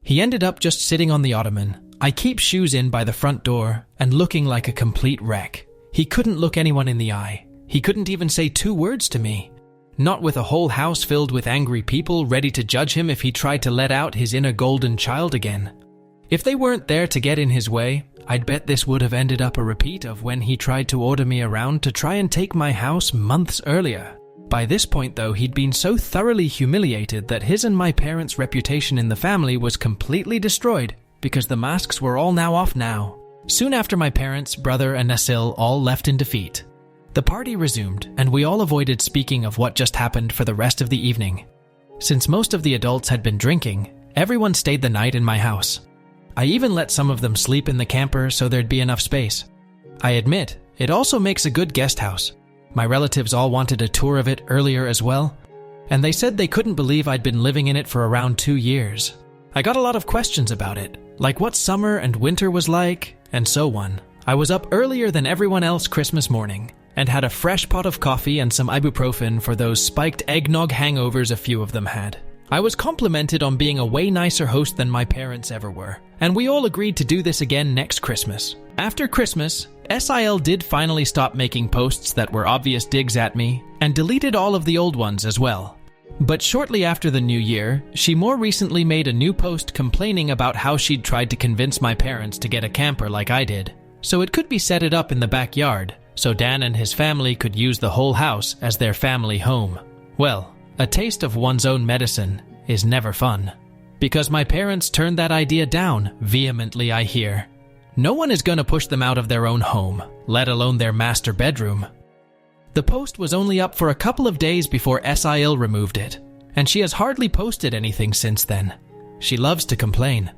He ended up just sitting on the ottoman. I keep shoes in by the front door and looking like a complete wreck. He couldn't look anyone in the eye. He couldn't even say 2 words to me. Not with a whole house filled with angry people ready to judge him if he tried to let out his inner golden child again. If they weren't there to get in his way, I'd bet this would have ended up a repeat of when he tried to order me around to try and take my house months earlier. By this point, though, he'd been so thoroughly humiliated that his and my parents' reputation in the family was completely destroyed because the masks were all now off now. Soon after, my parents, brother, and Nasil all left in defeat. The party resumed, and we all avoided speaking of what just happened for the rest of the evening. Since most of the adults had been drinking, everyone stayed the night in my house. I even let some of them sleep in the camper so there'd be enough space. I admit, it also makes a good guest house. My relatives all wanted a tour of it earlier as well, and they said they couldn't believe I'd been living in it for around 2 years. I got a lot of questions about it, like what summer and winter was like, and so on. I was up earlier than everyone else Christmas morning, and had a fresh pot of coffee and some ibuprofen for those spiked eggnog hangovers a few of them had. I was complimented on being a way nicer host than my parents ever were, and we all agreed to do this again next Christmas. After Christmas, SIL did finally stop making posts that were obvious digs at me, and deleted all of the old ones as well. But shortly after the new year, she more recently made a new post complaining about how she'd tried to convince my parents to get a camper like I did, so it could be set it up in the backyard, so Dan and his family could use the whole house as their family home. Well, a taste of one's own medicine is never fun. Because my parents turned that idea down vehemently, I hear. No one is going to push them out of their own home, let alone their master bedroom. The post was only up for a couple of days before SIL removed it, and she has hardly posted anything since then. She loves to complain.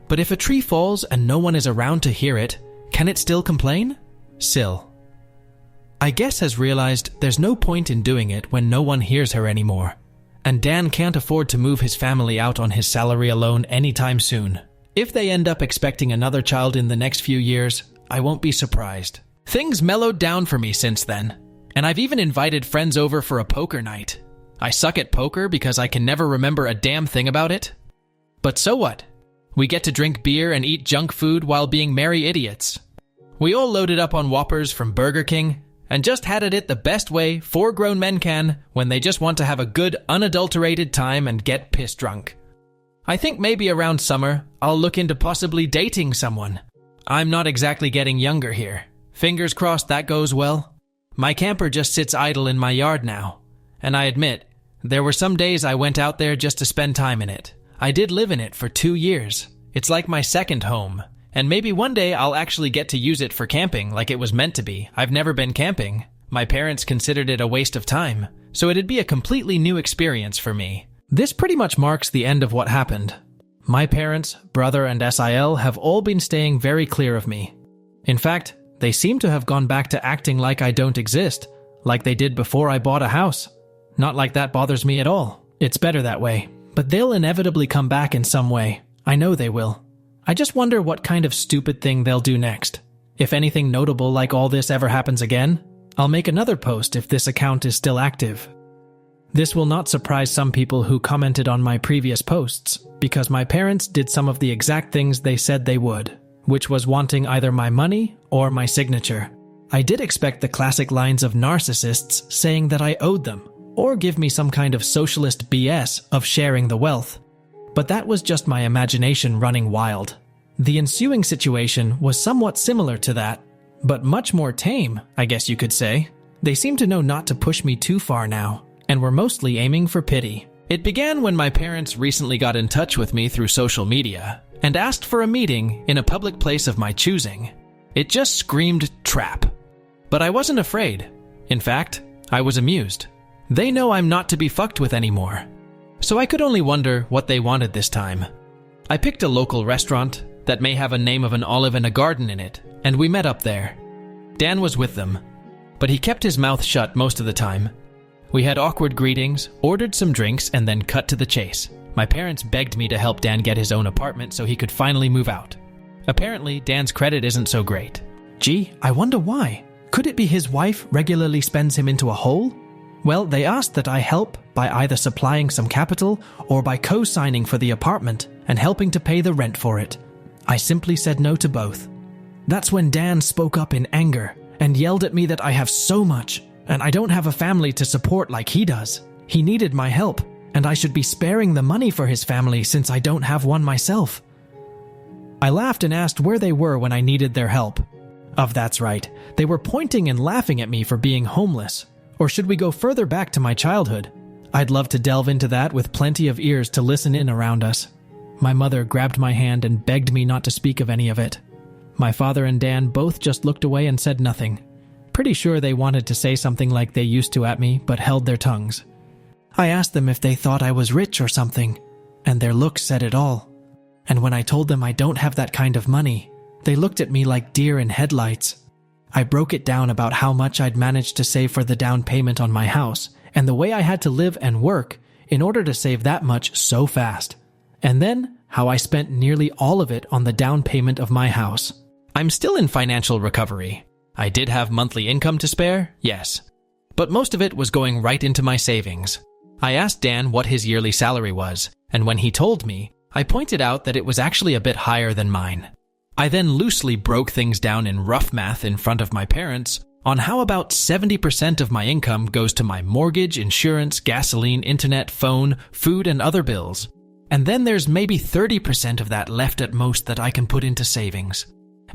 But if a tree falls and no one is around to hear it, can it still complain? Sil, I guess, has realized there's no point in doing it when no one hears her anymore. And Dan can't afford to move his family out on his salary alone anytime soon. If they end up expecting another child in the next few years, I won't be surprised. Things mellowed down for me since then, and I've even invited friends over for a poker night. I suck at poker because I can never remember a damn thing about it. But so what? We get to drink beer and eat junk food while being merry idiots. We all loaded up on Whoppers from Burger King, and just had it the best way 4 grown men can when they just want to have a good, unadulterated time and get piss drunk. I think maybe around summer, I'll look into possibly dating someone. I'm not exactly getting younger here. Fingers crossed that goes well. My camper just sits idle in my yard now, and I admit, there were some days I went out there just to spend time in it. I did live in it for 2 years. It's like my second home. And maybe one day I'll actually get to use it for camping like it was meant to be. I've never been camping. My parents considered it a waste of time, so it'd be a completely new experience for me. This pretty much marks the end of what happened. My parents, brother, and SIL have all been staying very clear of me. In fact, they seem to have gone back to acting like I don't exist, like they did before I bought a house. Not like that bothers me at all. It's better that way. But they'll inevitably come back in some way. I know they will. I just wonder what kind of stupid thing they'll do next. If anything notable like all this ever happens again, I'll make another post if this account is still active. This will not surprise some people who commented on my previous posts, because my parents did some of the exact things they said they would, which was wanting either my money or my signature. I did expect the classic lines of narcissists saying that I owed them, or give me some kind of socialist BS of sharing the wealth. But that was just my imagination running wild. The ensuing situation was somewhat similar to that, but much more tame, I guess you could say. They seem to know not to push me too far now, and were mostly aiming for pity. It began when my parents recently got in touch with me through social media and asked for a meeting in a public place of my choosing. It just screamed trap. But I wasn't afraid. In fact, I was amused. They know I'm not to be fucked with anymore. So I could only wonder what they wanted this time. I picked a local restaurant that may have a name of an olive and a garden in it, and we met up there. Dan was with them, but he kept his mouth shut most of the time. We had awkward greetings, ordered some drinks, and then cut to the chase. My parents begged me to help Dan get his own apartment so he could finally move out. Apparently, Dan's credit isn't so great. Gee, I wonder why. Could it be his wife regularly spends him into a hole? Well, they asked that I help by either supplying some capital or by co-signing for the apartment and helping to pay the rent for it. I simply said no to both. That's when Dan spoke up in anger and yelled at me that I have so much and I don't have a family to support like he does. He needed my help, and I should be sparing the money for his family since I don't have one myself. I laughed and asked where they were when I needed their help. That's right, they were pointing and laughing at me for being homeless. Or should we go further back to my childhood? I'd love to delve into that with plenty of ears to listen in around us. My mother grabbed my hand and begged me not to speak of any of it. My father and Dan both just looked away and said nothing. Pretty sure they wanted to say something like they used to at me, but held their tongues. I asked them if they thought I was rich or something, and their looks said it all. And when I told them I don't have that kind of money, they looked at me like deer in headlights. I broke it down about how much I'd managed to save for the down payment on my house, and the way I had to live and work in order to save that much so fast. And then, how I spent nearly all of it on the down payment of my house. I'm still in financial recovery. I did have monthly income to spare, yes. But most of it was going right into my savings. I asked Dan what his yearly salary was, and when he told me, I pointed out that it was actually a bit higher than mine. I then loosely broke things down in rough math in front of my parents on how about 70% of my income goes to my mortgage, insurance, gasoline, internet, phone, food, and other bills. And then there's maybe 30% of that left at most that I can put into savings.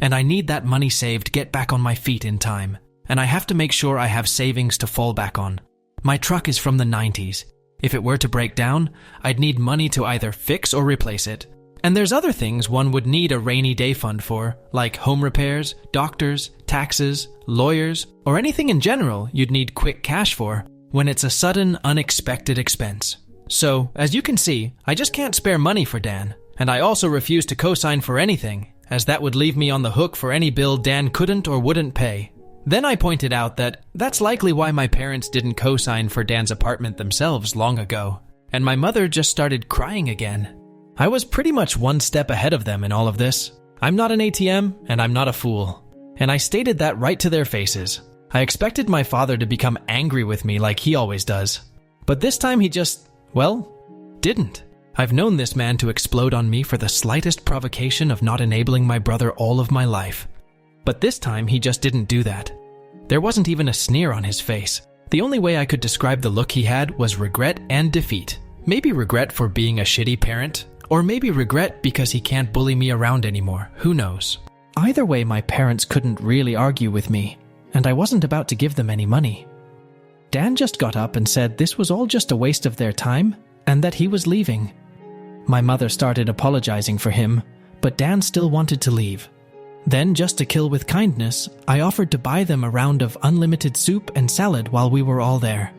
And I need that money saved to get back on my feet in time. And I have to make sure I have savings to fall back on. My truck is from the 90s. If it were to break down, I'd need money to either fix or replace it. And there's other things one would need a rainy day fund for, like home repairs, doctors, taxes, lawyers, or anything in general you'd need quick cash for when it's a sudden, unexpected expense. So, as you can see, I just can't spare money for Dan, and I also refuse to co-sign for anything, as that would leave me on the hook for any bill Dan couldn't or wouldn't pay. Then I pointed out that that's likely why my parents didn't co-sign for Dan's apartment themselves long ago, and my mother just started crying again. I was pretty much one step ahead of them in all of this. I'm not an ATM, and I'm not a fool. And I stated that right to their faces. I expected my father to become angry with me like he always does. But this time he just, didn't. I've known this man to explode on me for the slightest provocation of not enabling my brother all of my life. But this time he just didn't do that. There wasn't even a sneer on his face. The only way I could describe the look he had was regret and defeat. Maybe regret for being a shitty parent, or maybe regret because he can't bully me around anymore. Who knows? Either way, my parents couldn't really argue with me, and I wasn't about to give them any money. Dan just got up and said this was all just a waste of their time, and that he was leaving. My mother started apologizing for him, but Dan still wanted to leave. Then, just to kill with kindness, I offered to buy them a round of unlimited soup and salad while we were all there.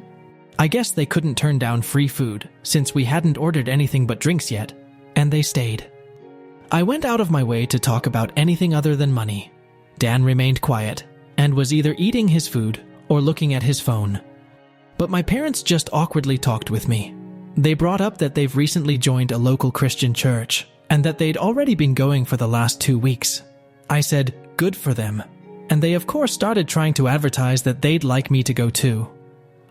I guess they couldn't turn down free food, since we hadn't ordered anything but drinks yet, and they stayed. I went out of my way to talk about anything other than money. Dan remained quiet, and was either eating his food or looking at his phone. But my parents just awkwardly talked with me. They brought up that they've recently joined a local Christian church, and that they'd already been going for the last 2 weeks. I said, good for them, and they of course started trying to advertise that they'd like me to go too.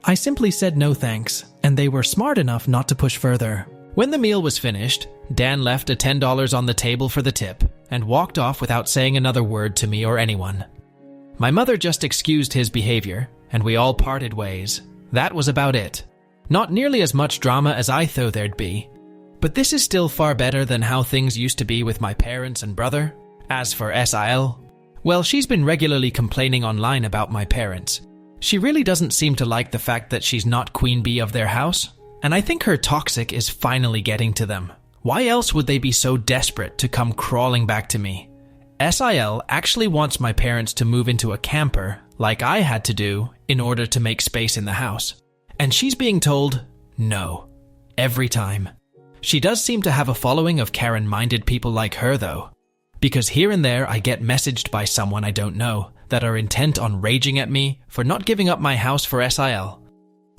I simply said no thanks, and they were smart enough not to push further. When the meal was finished, Dan left a $10 on the table for the tip and walked off without saying another word to me or anyone. My mother just excused his behavior, and we all parted ways. That was about it. Not nearly as much drama as I thought there'd be. But this is still far better than how things used to be with my parents and brother. As for SIL, well, she's been regularly complaining online about my parents. She really doesn't seem to like the fact that she's not queen bee of their house, and I think her toxic is finally getting to them. Why else would they be so desperate to come crawling back to me? SIL actually wants my parents to move into a camper, like I had to do, in order to make space in the house. And she's being told no. Every time. She does seem to have a following of Karen-minded people like her, though. Because here and there I get messaged by someone I don't know that are intent on raging at me for not giving up my house for SIL.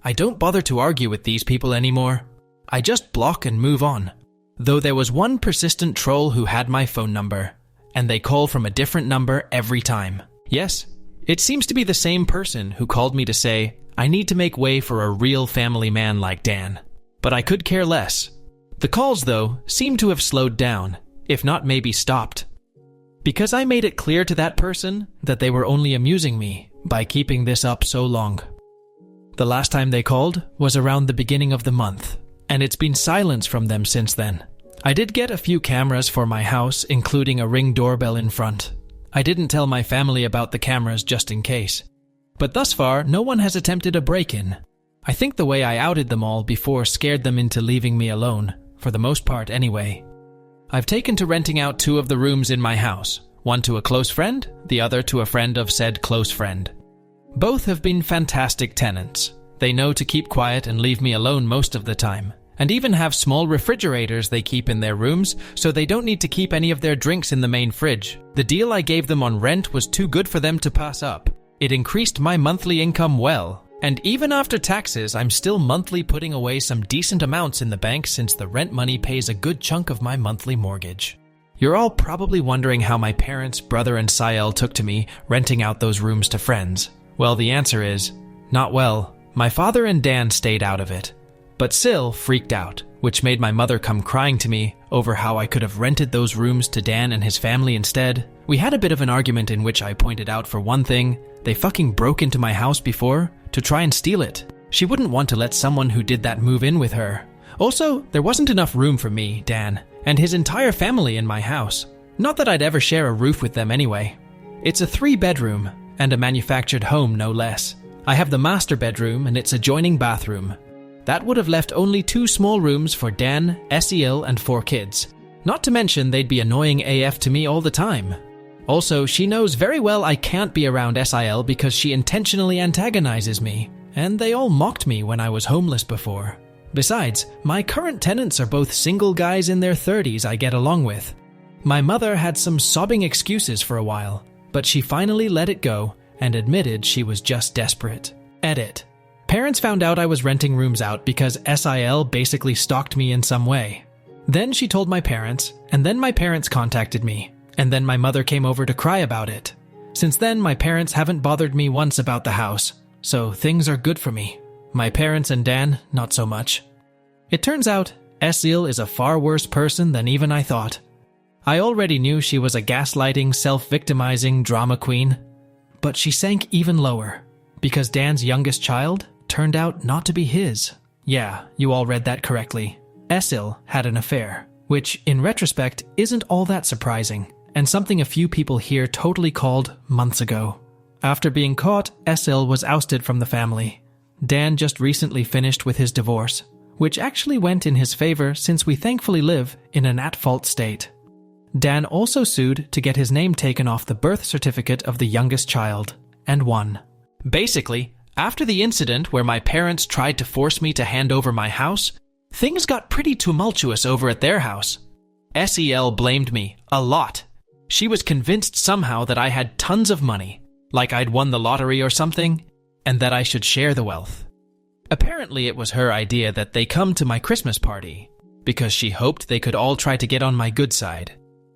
I don't bother to argue with these people anymore. I just block and move on. Though there was one persistent troll who had my phone number, and they call from a different number every time. Yes, it seems to be the same person who called me to say, I need to make way for a real family man like Dan. But I could care less. The calls, though, seem to have slowed down, if not maybe stopped. Because I made it clear to that person that they were only amusing me by keeping this up so long. The last time they called was around the beginning of the month, and it's been silence from them since then. I did get a few cameras for my house, including a Ring doorbell in front. I didn't tell my family about the cameras just in case. But thus far, no one has attempted a break-in. I think the way I outed them all before scared them into leaving me alone, for the most part anyway. I've taken to renting out 2 of the rooms in my house, one to a close friend, the other to a friend of said close friend. Both have been fantastic tenants. They know to keep quiet and leave me alone most of the time, and even have small refrigerators they keep in their rooms so they don't need to keep any of their drinks in the main fridge. The deal I gave them on rent was too good for them to pass up. It increased my monthly income well, and even after taxes, I'm still monthly putting away some decent amounts in the bank since the rent money pays a good chunk of my monthly mortgage. You're all probably wondering how my parents, brother, and Sael took to me renting out those rooms to friends. Well, the answer is, not well. My father and Dan stayed out of it. But Sil freaked out, which made my mother come crying to me over how I could have rented those rooms to Dan and his family instead. We had a bit of an argument in which I pointed out, for one thing, they fucking broke into my house before to try and steal it. She wouldn't want to let someone who did that move in with her. Also, there wasn't enough room for me, Dan, and his entire family in my house. Not that I'd ever share a roof with them anyway. It's a 3-bedroom, and a manufactured home no less. I have the master bedroom and its adjoining bathroom. That would have left only 2 small rooms for Dan, Esiel, and 4 kids. Not to mention they'd be annoying AF to me all the time. Also, she knows very well I can't be around SIL because she intentionally antagonizes me, and they all mocked me when I was homeless before. Besides, my current tenants are both single guys in their 30s I get along with. My mother had some sobbing excuses for a while, but she finally let it go and admitted she was just desperate. Edit. Parents found out I was renting rooms out because SIL basically stalked me in some way. Then she told my parents, and then my parents contacted me, and then my mother came over to cry about it. Since then, my parents haven't bothered me once about the house, so things are good for me. My parents and Dan, not so much. It turns out, Esiel is a far worse person than even I thought. I already knew she was a gaslighting, self-victimizing drama queen, but she sank even lower, because Dan's youngest child turned out not to be his. Yeah, you all read that correctly. Esiel had an affair, which, in retrospect, isn't all that surprising, and something a few people here totally called months ago. After being caught, Esiel was ousted from the family. Dan just recently finished with his divorce, which actually went in his favor since we thankfully live in an at-fault state. Dan also sued to get his name taken off the birth certificate of the youngest child, and won. Basically, after the incident where my parents tried to force me to hand over my house, things got pretty tumultuous over at their house. SEL blamed me a lot. She was convinced somehow that I had tons of money, like I'd won the lottery or something, and that I should share the wealth. Apparently it was her idea that they come to my Christmas party, because she hoped they could all try to get on my good side.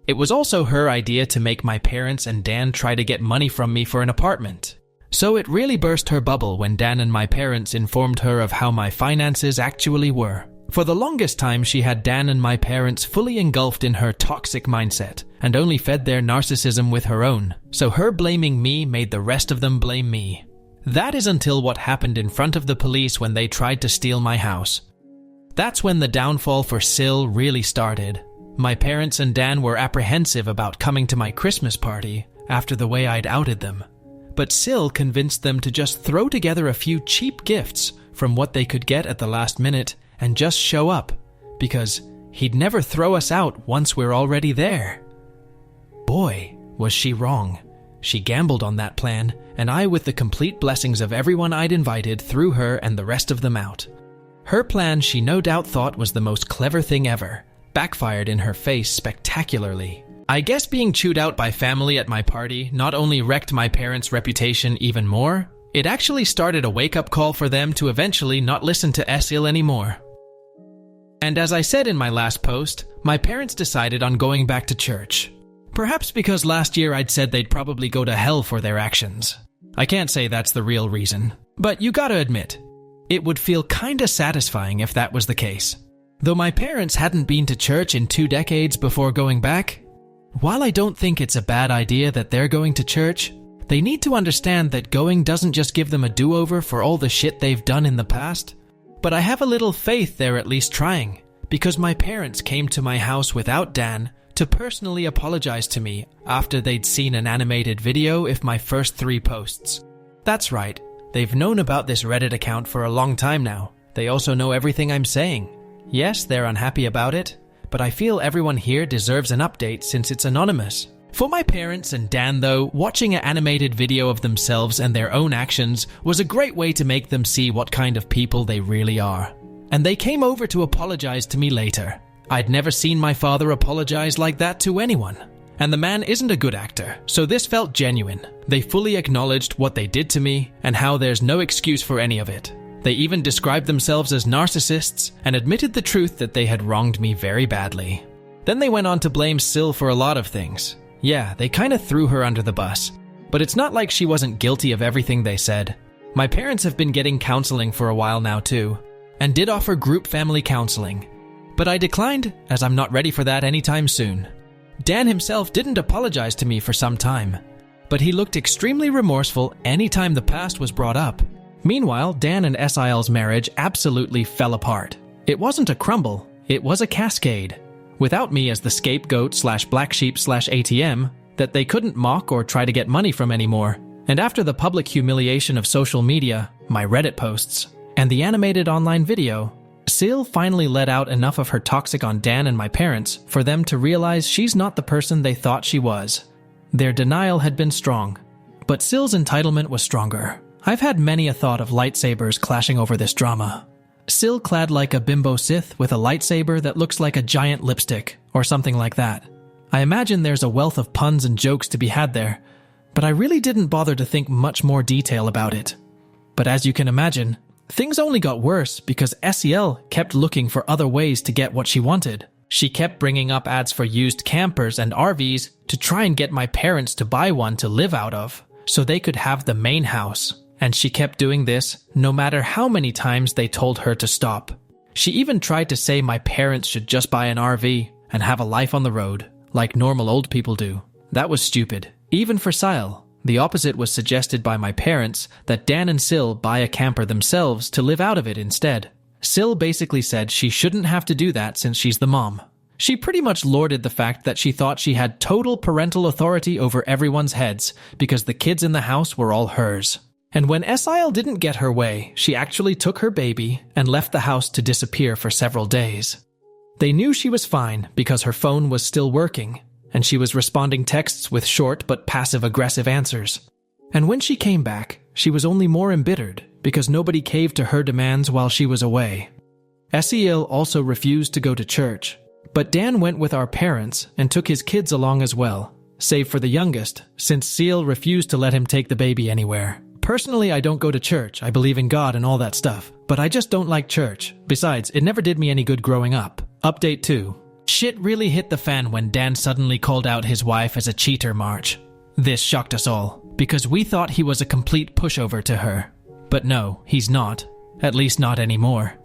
It was also her idea to make my parents and Dan try to get money from me for an apartment. So it really burst her bubble when Dan and my parents informed her of how my finances actually were. For the longest time, she had Dan and my parents fully engulfed in her toxic mindset and only fed their narcissism with her own. So her blaming me made the rest of them blame me. That is until what happened in front of the police when they tried to steal my house. That's when the downfall for Sil really started. My parents and Dan were apprehensive about coming to my Christmas party after the way I'd outed them. But Sil convinced them to just throw together a few cheap gifts from what they could get at the last minute and just show up, because he'd never throw us out once we're already there. Boy, was she wrong. She gambled on that plan, and I, with the complete blessings of everyone I'd invited, threw her and the rest of them out. Her plan, she no doubt thought, was the most clever thing ever, backfired in her face spectacularly. I guess being chewed out by family at my party not only wrecked my parents' reputation even more, it actually started a wake-up call for them to eventually not listen to Esil anymore. And as I said in my last post, my parents decided on going back to church. Perhaps because last year I'd said they'd probably go to hell for their actions. I can't say that's the real reason, but you gotta admit, it would feel kinda satisfying if that was the case. Though my parents hadn't been to church in 2 decades before going back, while I don't think it's a bad idea that they're going to church, they need to understand that going doesn't just give them a do-over for all the shit they've done in the past. But I have a little faith they're at least trying, because my parents came to my house without Dan to personally apologize to me after they'd seen an animated video of my first 3 posts. That's right, they've known about this Reddit account for a long time now. They also know everything I'm saying. Yes, they're unhappy about it, but I feel everyone here deserves an update since it's anonymous. For my parents and Dan though, watching an animated video of themselves and their own actions was a great way to make them see what kind of people they really are. And they came over to apologize to me later. I'd never seen my father apologize like that to anyone. And the man isn't a good actor, so this felt genuine. They fully acknowledged what they did to me and how there's no excuse for any of it. They even described themselves as narcissists and admitted the truth that they had wronged me very badly. Then they went on to blame Sil for a lot of things. Yeah, they kinda threw her under the bus. But it's not like she wasn't guilty of everything they said. My parents have been getting counseling for a while now too, and did offer group family counseling. But I declined, as I'm not ready for that anytime soon. Dan himself didn't apologize to me for some time, but he looked extremely remorseful anytime the past was brought up. Meanwhile, Dan and Esil's marriage absolutely fell apart. It wasn't a crumble, it was a cascade. Without me as the scapegoat/black sheep/ATM that they couldn't mock or try to get money from anymore. And after the public humiliation of social media, my Reddit posts, and the animated online video, Sil finally let out enough of her toxic on Dan and my parents for them to realize she's not the person they thought she was. Their denial had been strong, but Sil's entitlement was stronger. I've had many a thought of lightsabers clashing over this drama. Sil clad like a bimbo Sith with a lightsaber that looks like a giant lipstick, or something like that. I imagine there's a wealth of puns and jokes to be had there, but I really didn't bother to think much more detail about it. But as you can imagine, things only got worse because Esiel kept looking for other ways to get what she wanted. She kept bringing up ads for used campers and RVs to try and get my parents to buy one to live out of, so they could have the main house. And she kept doing this no matter how many times they told her to stop. She even tried to say my parents should just buy an RV and have a life on the road, like normal old people do. That was stupid, even for Sile. The opposite was suggested by my parents, that Dan and Sil buy a camper themselves to live out of it instead. Sil basically said she shouldn't have to do that since she's the mom. She pretty much lauded the fact that she thought she had total parental authority over everyone's heads because the kids in the house were all hers. And when Esil didn't get her way, she actually took her baby and left the house to disappear for several days. They knew she was fine because her phone was still working, and she was responding texts with short but passive-aggressive answers. And when she came back, she was only more embittered because nobody caved to her demands while she was away. Esiel also refused to go to church, but Dan went with our parents and took his kids along as well, save for the youngest, since Seal refused to let him take the baby anywhere. Personally, I don't go to church. I believe in God and all that stuff, but I just don't like church. Besides, it never did me any good growing up. Update 2. Shit really hit the fan when Dan suddenly called out his wife as a cheater March. This shocked us all. because we thought he was a complete pushover to her. But no, he's not. At least not anymore.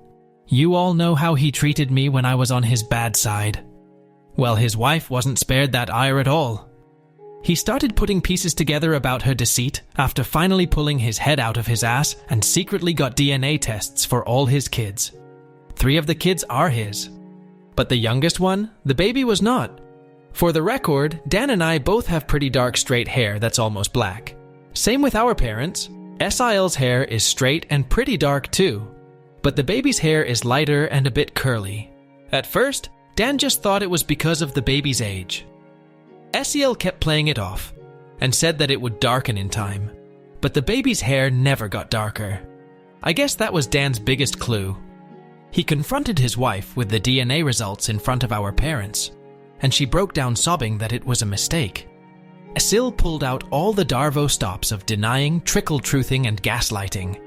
You all know how he treated me when I was on his bad side. Well, his wife wasn't spared that ire at all. He started putting pieces together about her deceit after finally pulling his head out of his ass and secretly got DNA tests for all his kids. 3 of the kids are his. But the youngest one, the baby, was not. For the record, Dan and I both have pretty dark straight hair that's almost black. Same with our parents. SIL's hair is straight and pretty dark too. But the baby's hair is lighter and a bit curly. At first, Dan just thought it was because of the baby's age. SEL kept playing it off and said that it would darken in time, but the baby's hair never got darker. I guess that was Dan's biggest clue. He confronted his wife with the DNA results in front of our parents, and she broke down sobbing that it was a mistake. SIL pulled out all the Darvo stops of denying, trickle-truthing, and gaslighting,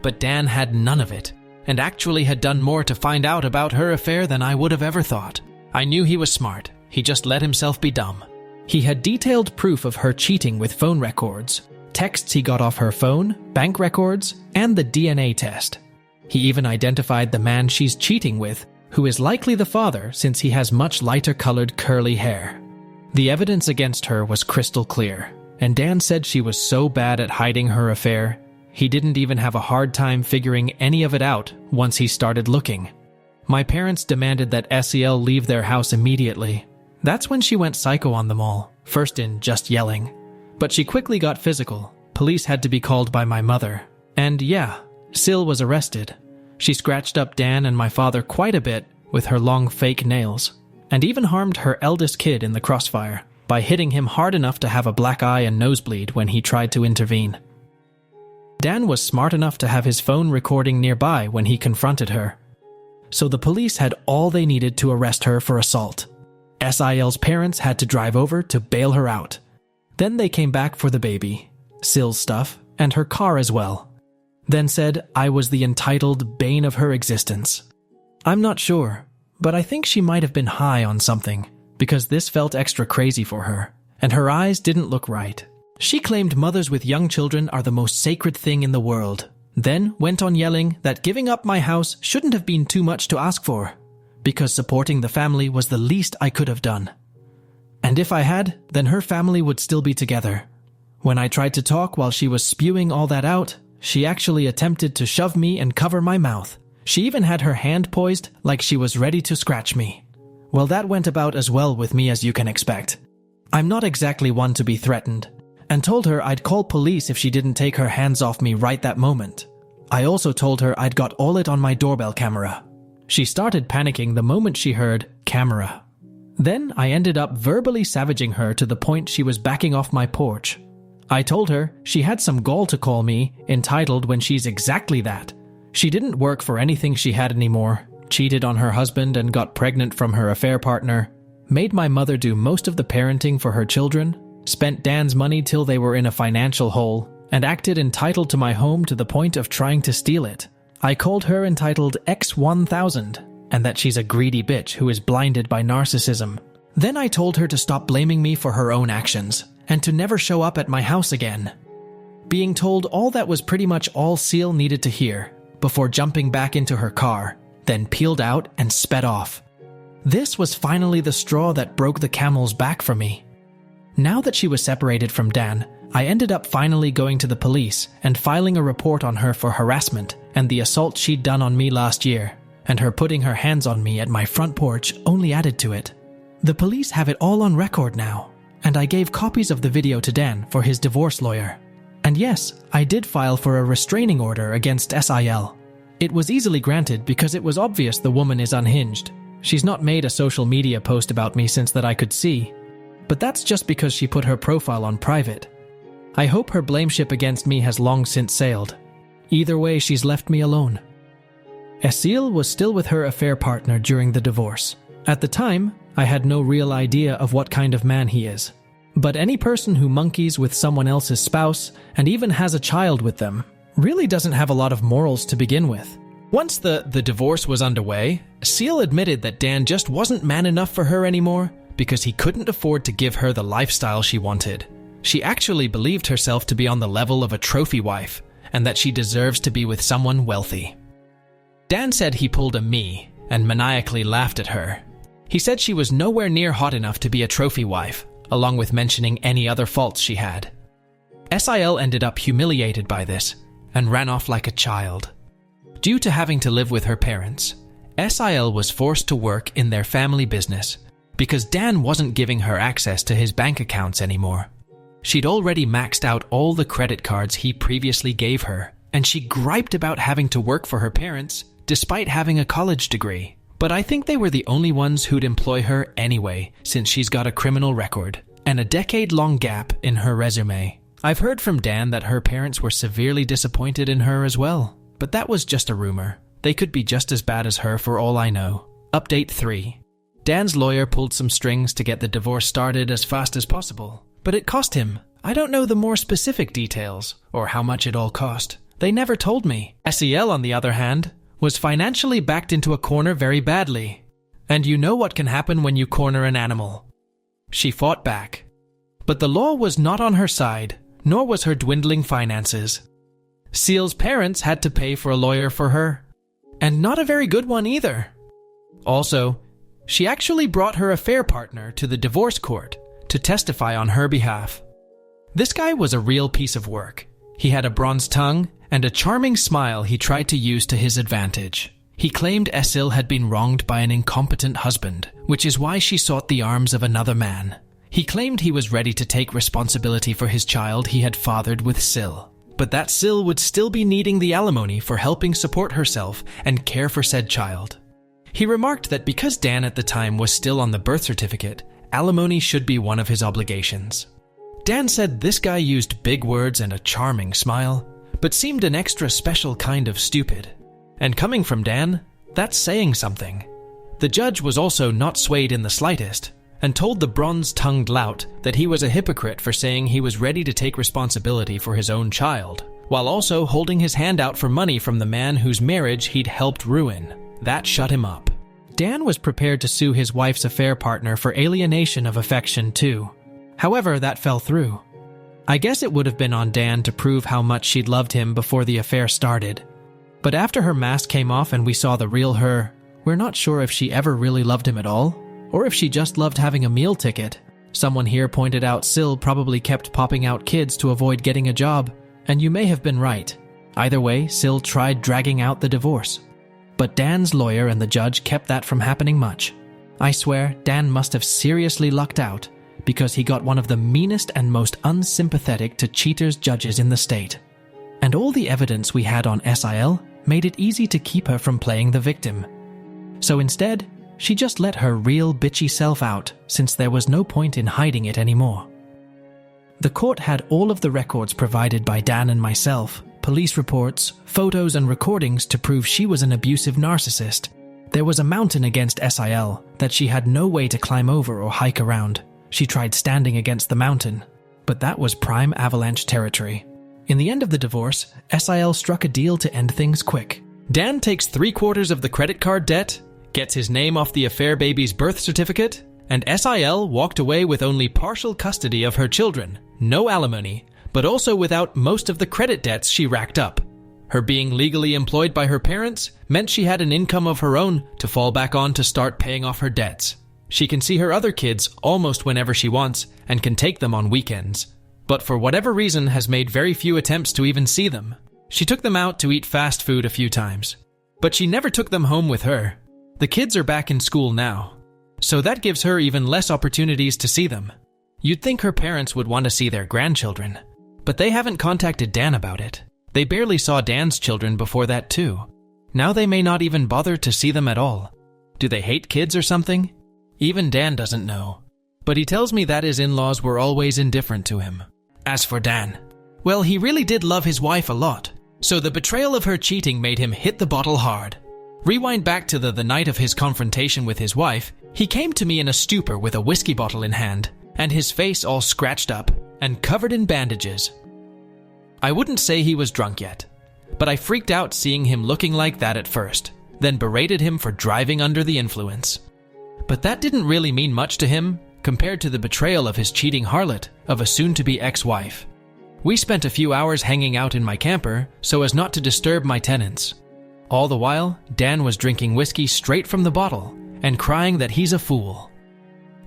but Dan had none of it, and actually had done more to find out about her affair than I would have ever thought. I knew he was smart, he just let himself be dumb. He had detailed proof of her cheating with phone records, texts he got off her phone, bank records, and the DNA test. He even identified the man she's cheating with, who is likely the father since he has much lighter colored curly hair. The evidence against her was crystal clear, and Dan said she was so bad at hiding her affair, he didn't even have a hard time figuring any of it out once he started looking. My parents demanded that SEL leave their house immediately. That's when she went psycho on them all, first in just yelling. But she quickly got physical. Police had to be called by my mother. And yeah, Sil was arrested. She scratched up Dan and my father quite a bit with her long fake nails, and even harmed her eldest kid in the crossfire by hitting him hard enough to have a black eye and nosebleed when he tried to intervene. Dan was smart enough to have his phone recording nearby when he confronted her. So the police had all they needed to arrest her for assault. SIL's parents had to drive over to bail her out. Then they came back for the baby, Sil's stuff, and her car as well. Then said I was the entitled bane of her existence. I'm not sure, but I think she might have been high on something, because this felt extra crazy for her, and her eyes didn't look right. She claimed mothers with young children are the most sacred thing in the world, then went on yelling that giving up my house shouldn't have been too much to ask for, because supporting the family was the least I could have done. And if I had, then her family would still be together. When I tried to talk while she was spewing all that out, she actually attempted to shove me and cover my mouth. She even had her hand poised like she was ready to scratch me. Well, that went about as well with me as you can expect. I'm not exactly one to be threatened, and told her I'd call police if she didn't take her hands off me right that moment. I also told her I'd got all it on my doorbell camera. She started panicking the moment she heard camera. Then I ended up verbally savaging her to the point she was backing off my porch. I told her she had some gall to call me entitled when she's exactly that. She didn't work for anything she had anymore, cheated on her husband and got pregnant from her affair partner, made my mother do most of the parenting for her children, spent Dan's money till they were in a financial hole, and acted entitled to my home to the point of trying to steal it. I called her entitled X1000, and that she's a greedy bitch who is blinded by narcissism. Then I told her to stop blaming me for her own actions, and to never show up at my house again. Being told all that was pretty much all Seal needed to hear, before jumping back into her car, then peeled out and sped off. This was finally the straw that broke the camel's back for me. Now that she was separated from Dan, I ended up finally going to the police and filing a report on her for harassment and the assault she'd done on me last year, and her putting her hands on me at my front porch only added to it. The police have it all on record now, and I gave copies of the video to Dan for his divorce lawyer. And yes, I did file for a restraining order against SIL. It was easily granted because it was obvious the woman is unhinged. She's not made a social media post about me since that I could see, but that's just because she put her profile on private. I hope her blameship against me has long since sailed. Either way, she's left me alone. Esil was still with her affair partner during the divorce. At the time, I had no real idea of what kind of man he is. But any person who monkeys with someone else's spouse and even has a child with them really doesn't have a lot of morals to begin with. Once the divorce was underway, Seal admitted that Dan just wasn't man enough for her anymore because he couldn't afford to give her the lifestyle she wanted. She actually believed herself to be on the level of a trophy wife, and that she deserves to be with someone wealthy. Dan said he pulled a me and maniacally laughed at her. He said she was nowhere near hot enough to be a trophy wife, along with mentioning any other faults she had. SIL ended up humiliated by this and ran off like a child. Due to having to live with her parents, SIL was forced to work in their family business because Dan wasn't giving her access to his bank accounts anymore. She'd already maxed out all the credit cards he previously gave her, and she griped about having to work for her parents despite having a college degree. But I think they were the only ones who'd employ her anyway, since she's got a criminal record and a decade-long gap in her resume. I've heard from Dan that her parents were severely disappointed in her as well, but that was just a rumor. They could be just as bad as her for all I know. Update 3. Dan's lawyer pulled some strings to get the divorce started as fast as possible, but it cost him. I don't know the more specific details or how much it all cost. They never told me. SEL, on the other hand, was financially backed into a corner very badly. And you know what can happen when you corner an animal. She fought back. But the law was not on her side, nor was her dwindling finances. Seal's parents had to pay for a lawyer for her. And not a very good one either. Also, she actually brought her affair partner to the divorce court to testify on her behalf. This guy was a real piece of work. He had a bronze tongue and a charming smile he tried to use to his advantage. He claimed Esil had been wronged by an incompetent husband, which is why she sought the arms of another man. He claimed he was ready to take responsibility for his child he had fathered with Sil, but that Sil would still be needing the alimony for helping support herself and care for said child. He remarked that because Dan at the time was still on the birth certificate, alimony should be one of his obligations. Dan said this guy used big words and a charming smile, but seemed an extra special kind of stupid. And coming from Dan, that's saying something. The judge was also not swayed in the slightest, and told the bronze-tongued lout that he was a hypocrite for saying he was ready to take responsibility for his own child, while also holding his hand out for money from the man whose marriage he'd helped ruin. That shut him up. Dan was prepared to sue his wife's affair partner for alienation of affection too. However, that fell through. I guess it would have been on Dan to prove how much she'd loved him before the affair started. But after her mask came off and we saw the real her, we're not sure if she ever really loved him at all, or if she just loved having a meal ticket. Someone here pointed out Sil probably kept popping out kids to avoid getting a job, and you may have been right. Either way, Sil tried dragging out the divorce. But Dan's lawyer and the judge kept that from happening much. I swear, Dan must have seriously lucked out, because he got one of the meanest and most unsympathetic to cheaters judges in the state. And all the evidence we had on SIL made it easy to keep her from playing the victim. So instead, she just let her real bitchy self out, since there was no point in hiding it anymore. The court had all of the records provided by Dan and myself, police reports, photos and recordings to prove she was an abusive narcissist. There was a mountain against SIL that she had no way to climb over or hike around. She tried standing against the mountain, but that was prime avalanche territory. In the end of the divorce, SIL struck a deal to end things quick. Dan takes 3/4 of the credit card debt, gets his name off the affair baby's birth certificate, and SIL walked away with only partial custody of her children, no alimony, but also without most of the credit debts she racked up. Her being legally employed by her parents meant she had an income of her own to fall back on to start paying off her debts. She can see her other kids almost whenever she wants and can take them on weekends, but for whatever reason has made very few attempts to even see them. She took them out to eat fast food a few times, but she never took them home with her. The kids are back in school now, so that gives her even less opportunities to see them. You'd think her parents would want to see their grandchildren, but they haven't contacted Dan about it. They barely saw Dan's children before that too. Now they may not even bother to see them at all. Do they hate kids or something? Even Dan doesn't know, but he tells me that his in-laws were always indifferent to him. As for Dan, well, he really did love his wife a lot, so the betrayal of her cheating made him hit the bottle hard. Rewind back to the night of his confrontation with his wife, he came to me in a stupor with a whiskey bottle in hand, and his face all scratched up and covered in bandages. I wouldn't say he was drunk yet, but I freaked out seeing him looking like that at first, then berated him for driving under the influence. But that didn't really mean much to him, compared to the betrayal of his cheating harlot of a soon-to-be ex-wife. We spent a few hours hanging out in my camper so as not to disturb my tenants. All the while, Dan was drinking whiskey straight from the bottle and crying that he's a fool,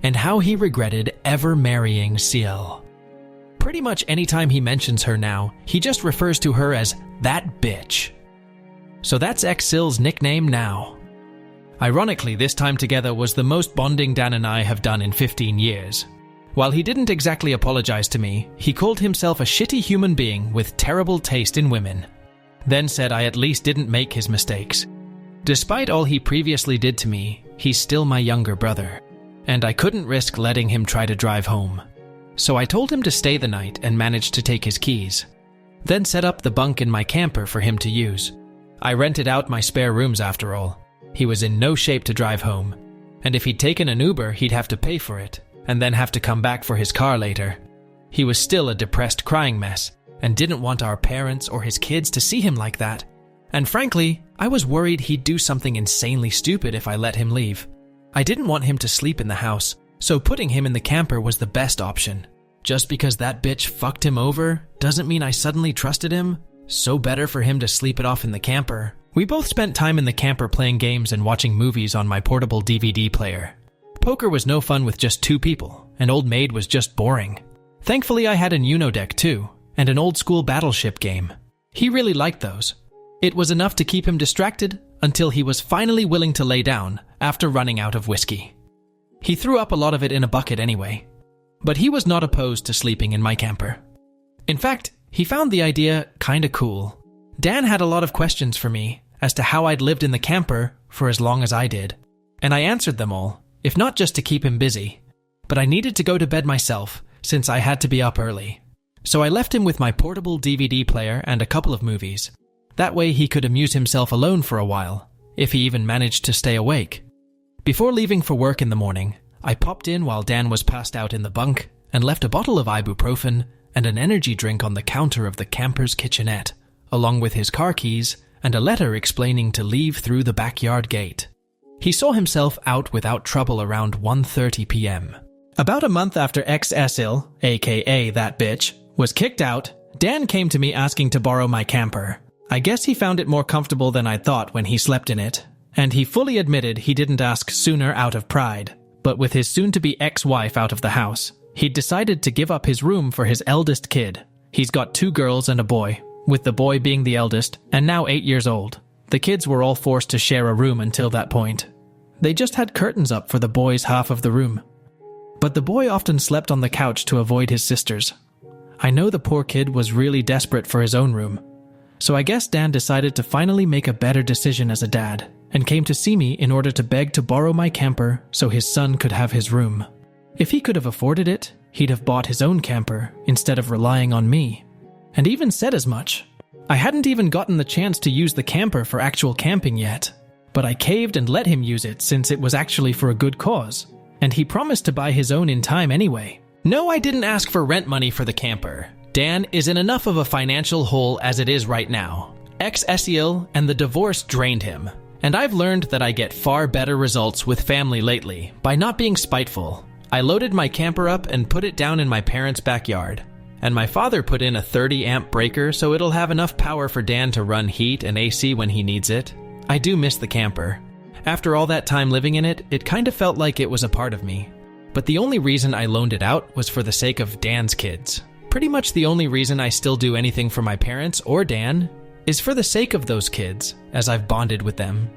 and how he regretted ever marrying Ciel. Pretty much anytime he mentions her now, he just refers to her as that bitch. So that's ex-Sil's nickname now. Ironically, this time together was the most bonding Dan and I have done in 15 years. While he didn't exactly apologize to me, he called himself a shitty human being with terrible taste in women, then said I at least didn't make his mistakes. Despite all he previously did to me, he's still my younger brother, and I couldn't risk letting him try to drive home. So I told him to stay the night and managed to take his keys, then set up the bunk in my camper for him to use. I rented out my spare rooms after all. He was in no shape to drive home, and if he'd taken an Uber, he'd have to pay for it, and then have to come back for his car later. He was still a depressed, crying mess, and didn't want our parents or his kids to see him like that. And frankly, I was worried he'd do something insanely stupid if I let him leave. I didn't want him to sleep in the house, so putting him in the camper was the best option. Just because that bitch fucked him over doesn't mean I suddenly trusted him, so better for him to sleep it off in the camper. We both spent time in the camper playing games and watching movies on my portable DVD player. Poker was no fun with just two people, and Old Maid was just boring. Thankfully, I had an Uno deck too, and an old-school Battleship game. He really liked those. It was enough to keep him distracted until he was finally willing to lay down after running out of whiskey. He threw up a lot of it in a bucket anyway, but he was not opposed to sleeping in my camper. In fact, he found the idea kinda cool. Dan had a lot of questions for me as to how I'd lived in the camper for as long as I did, and I answered them all, if not just to keep him busy, but I needed to go to bed myself since I had to be up early. So I left him with my portable DVD player and a couple of movies. That way he could amuse himself alone for a while, if he even managed to stay awake. Before leaving for work in the morning, I popped in while Dan was passed out in the bunk and left a bottle of ibuprofen and an energy drink on the counter of the camper's kitchenette, along with his car keys and a letter explaining to leave through the backyard gate. He saw himself out without trouble around 1:30 p.m. About a month after ex-Cil, aka that bitch, was kicked out, Dan came to me asking to borrow my camper. I guess he found it more comfortable than I thought when he slept in it, and he fully admitted he didn't ask sooner out of pride. But with his soon-to-be ex-wife out of the house, he'd decided to give up his room for his eldest kid. He's got 2 girls and a boy, with the boy being the eldest, and now 8 years old. The kids were all forced to share a room until that point. They just had curtains up for the boy's half of the room. But the boy often slept on the couch to avoid his sisters. I know the poor kid was really desperate for his own room, so I guess Dan decided to finally make a better decision as a dad, and came to see me in order to beg to borrow my camper so his son could have his room. If he could have afforded it, he'd have bought his own camper instead of relying on me, and even said as much. I hadn't even gotten the chance to use the camper for actual camping yet, but I caved and let him use it since it was actually for a good cause, and he promised to buy his own in time anyway. No, I didn't ask for rent money for the camper. Dan is in enough of a financial hole as it is right now. Ex-Cil and the divorce drained him, and I've learned that I get far better results with family lately by not being spiteful. I loaded my camper up and put it down in my parents' backyard, and my father put in a 30-amp breaker so it'll have enough power for Dan to run heat and AC when he needs it. I do miss the camper. After all that time living in it, it kind of felt like it was a part of me. But the only reason I loaned it out was for the sake of Dan's kids. Pretty much the only reason I still do anything for my parents or Dan is for the sake of those kids, as I've bonded with them.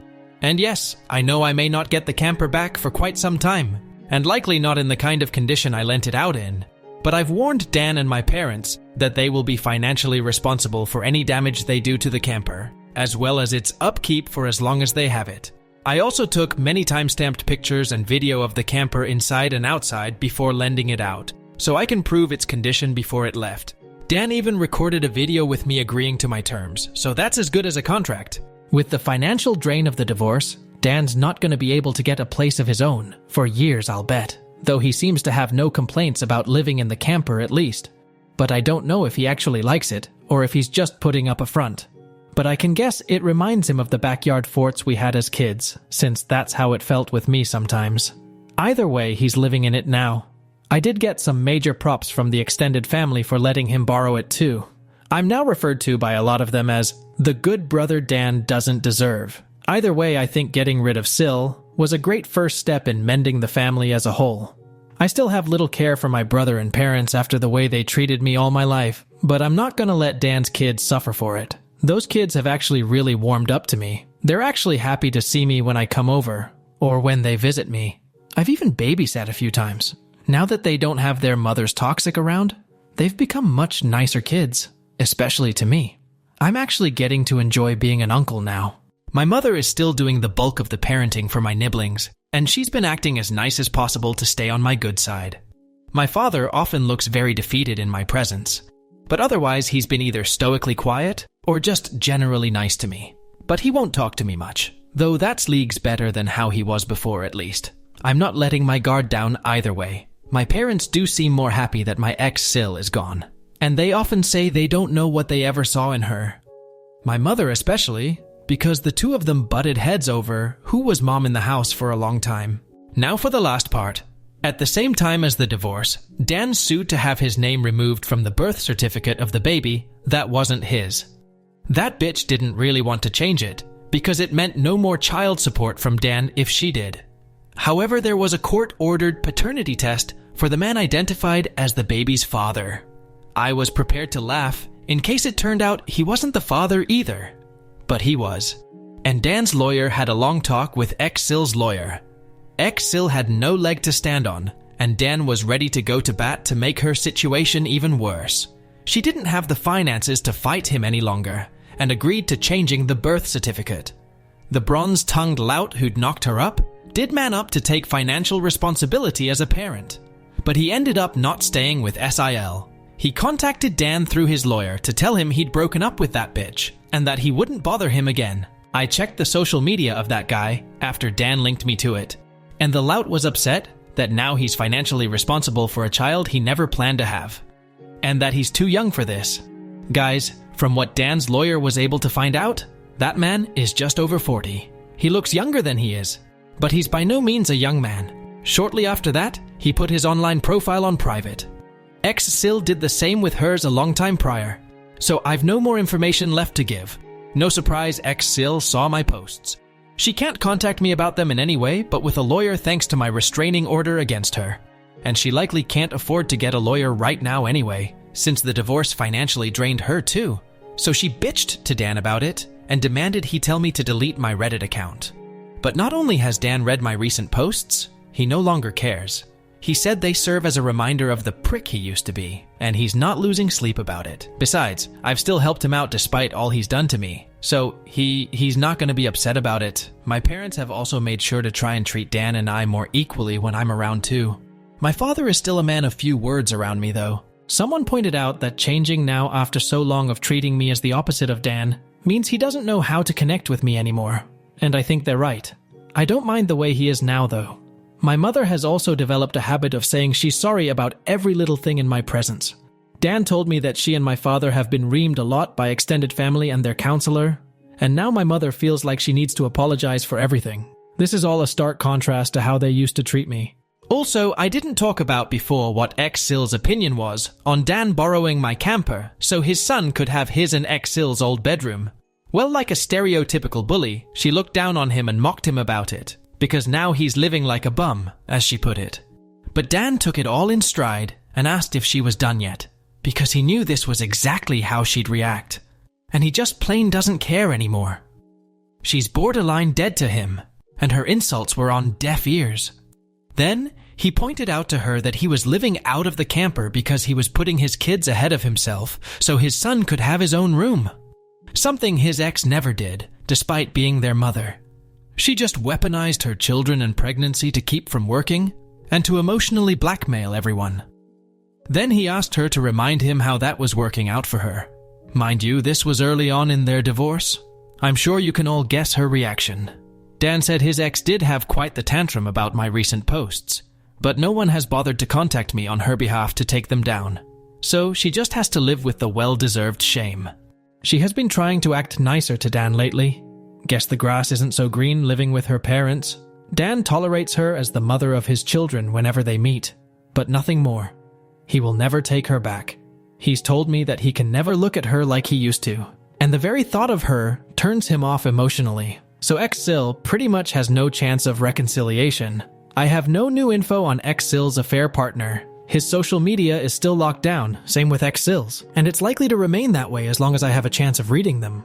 And yes, I know I may not get the camper back for quite some time, and likely not in the kind of condition I lent it out in, but I've warned Dan and my parents that they will be financially responsible for any damage they do to the camper, as well as its upkeep for as long as they have it. I also took many time-stamped pictures and video of the camper inside and outside before lending it out, so I can prove its condition before it left. Dan even recorded a video with me agreeing to my terms, so that's as good as a contract. With the financial drain of the divorce, Dan's not going to be able to get a place of his own, for years I'll bet, though he seems to have no complaints about living in the camper at least. But I don't know if he actually likes it, or if he's just putting up a front. But I can guess it reminds him of the backyard forts we had as kids, since that's how it felt with me sometimes. Either way, he's living in it now, I did get some major props from the extended family for letting him borrow it too. I'm now referred to by a lot of them as the good brother Dan doesn't deserve. Either way, I think getting rid of Sil was a great first step in mending the family as a whole. I still have little care for my brother and parents after the way they treated me all my life, but I'm not gonna let Dan's kids suffer for it. Those kids have actually really warmed up to me. They're actually happy to see me when I come over, or when they visit me. I've even babysat a few times. Now that they don't have their mother's toxic around, they've become much nicer kids, especially to me. I'm actually getting to enjoy being an uncle now. My mother is still doing the bulk of the parenting for my nibblings, and she's been acting as nice as possible to stay on my good side. My father often looks very defeated in my presence, but otherwise he's been either stoically quiet or just generally nice to me. But he won't talk to me much, though that's leagues better than how he was before at least. I'm not letting my guard down either way. My parents do seem more happy that my ex Sil is gone, and they often say they don't know what they ever saw in her. My mother especially, because the two of them butted heads over who was mom in the house for a long time. Now for the last part. At the same time as the divorce, Dan sued to have his name removed from the birth certificate of the baby that wasn't his. That bitch didn't really want to change it, because it meant no more child support from Dan if she did. However, there was a court-ordered paternity test for the man identified as the baby's father. I was prepared to laugh in case it turned out he wasn't the father either. But he was. And Dan's lawyer had a long talk with ex-Sil's lawyer. Ex-Sil had no leg to stand on, and Dan was ready to go to bat to make her situation even worse. She didn't have the finances to fight him any longer, and agreed to changing the birth certificate. The bronze-tongued lout who'd knocked her up did man up to take financial responsibility as a parent. But he ended up not staying with SIL. He contacted Dan through his lawyer to tell him he'd broken up with that bitch, and that he wouldn't bother him again. I checked the social media of that guy after Dan linked me to it, and the lout was upset that now he's financially responsible for a child he never planned to have, and that he's too young for this. Guys, from what Dan's lawyer was able to find out, that man is just over 40. He looks younger than he is, but he's by no means a young man. Shortly after that, he put his online profile on private. Ex-Sil did the same with hers a long time prior, so I've no more information left to give. No surprise ex-Sil saw my posts. She can't contact me about them in any way but with a lawyer thanks to my restraining order against her. And she likely can't afford to get a lawyer right now anyway, since the divorce financially drained her too. So she bitched to Dan about it and demanded he tell me to delete my Reddit account. But not only has Dan read my recent posts, he no longer cares. He said they serve as a reminder of the prick he used to be, and he's not losing sleep about it. Besides, I've still helped him out despite all he's done to me, so he's not going to be upset about it. My parents have also made sure to try and treat Dan and I more equally when I'm around too. My father is still a man of few words around me though. Someone pointed out that changing now after so long of treating me as the opposite of Dan means he doesn't know how to connect with me anymore, and I think they're right. I don't mind the way he is now though. My mother has also developed a habit of saying she's sorry about every little thing in my presence. Dan told me that she and my father have been reamed a lot by extended family and their counselor, and now my mother feels like she needs to apologize for everything. This is all a stark contrast to how they used to treat me. Also, I didn't talk about before what ex-Sil's opinion was on Dan borrowing my camper so his son could have his and ex-Sil's old bedroom. Well, like a stereotypical bully, she looked down on him and mocked him about it, because now he's living like a bum, as she put it. But Dan took it all in stride and asked if she was done yet, because he knew this was exactly how she'd react, and he just plain doesn't care anymore. She's borderline dead to him, and her insults were on deaf ears. Then, he pointed out to her that he was living out of the camper because he was putting his kids ahead of himself so his son could have his own room. Something his ex never did, despite being their mother. She just weaponized her children and pregnancy to keep from working and to emotionally blackmail everyone. Then he asked her to remind him how that was working out for her. Mind you, this was early on in their divorce. I'm sure you can all guess her reaction. Dan said his ex did have quite the tantrum about my recent posts, but no one has bothered to contact me on her behalf to take them down. So she just has to live with the well-deserved shame. She has been trying to act nicer to Dan lately. Guess the grass isn't so green living with her parents. Dan tolerates her as the mother of his children whenever they meet. but nothing more. He will never take her back. He's told me that he can never look at her like he used to, and the very thought of her turns him off emotionally. So ex-Sil pretty much has no chance of reconciliation. I have no new info on ex-Sil's affair partner. His social media is still locked down, same with ex-Sil's, and it's likely to remain that way as long as I have a chance of reading them.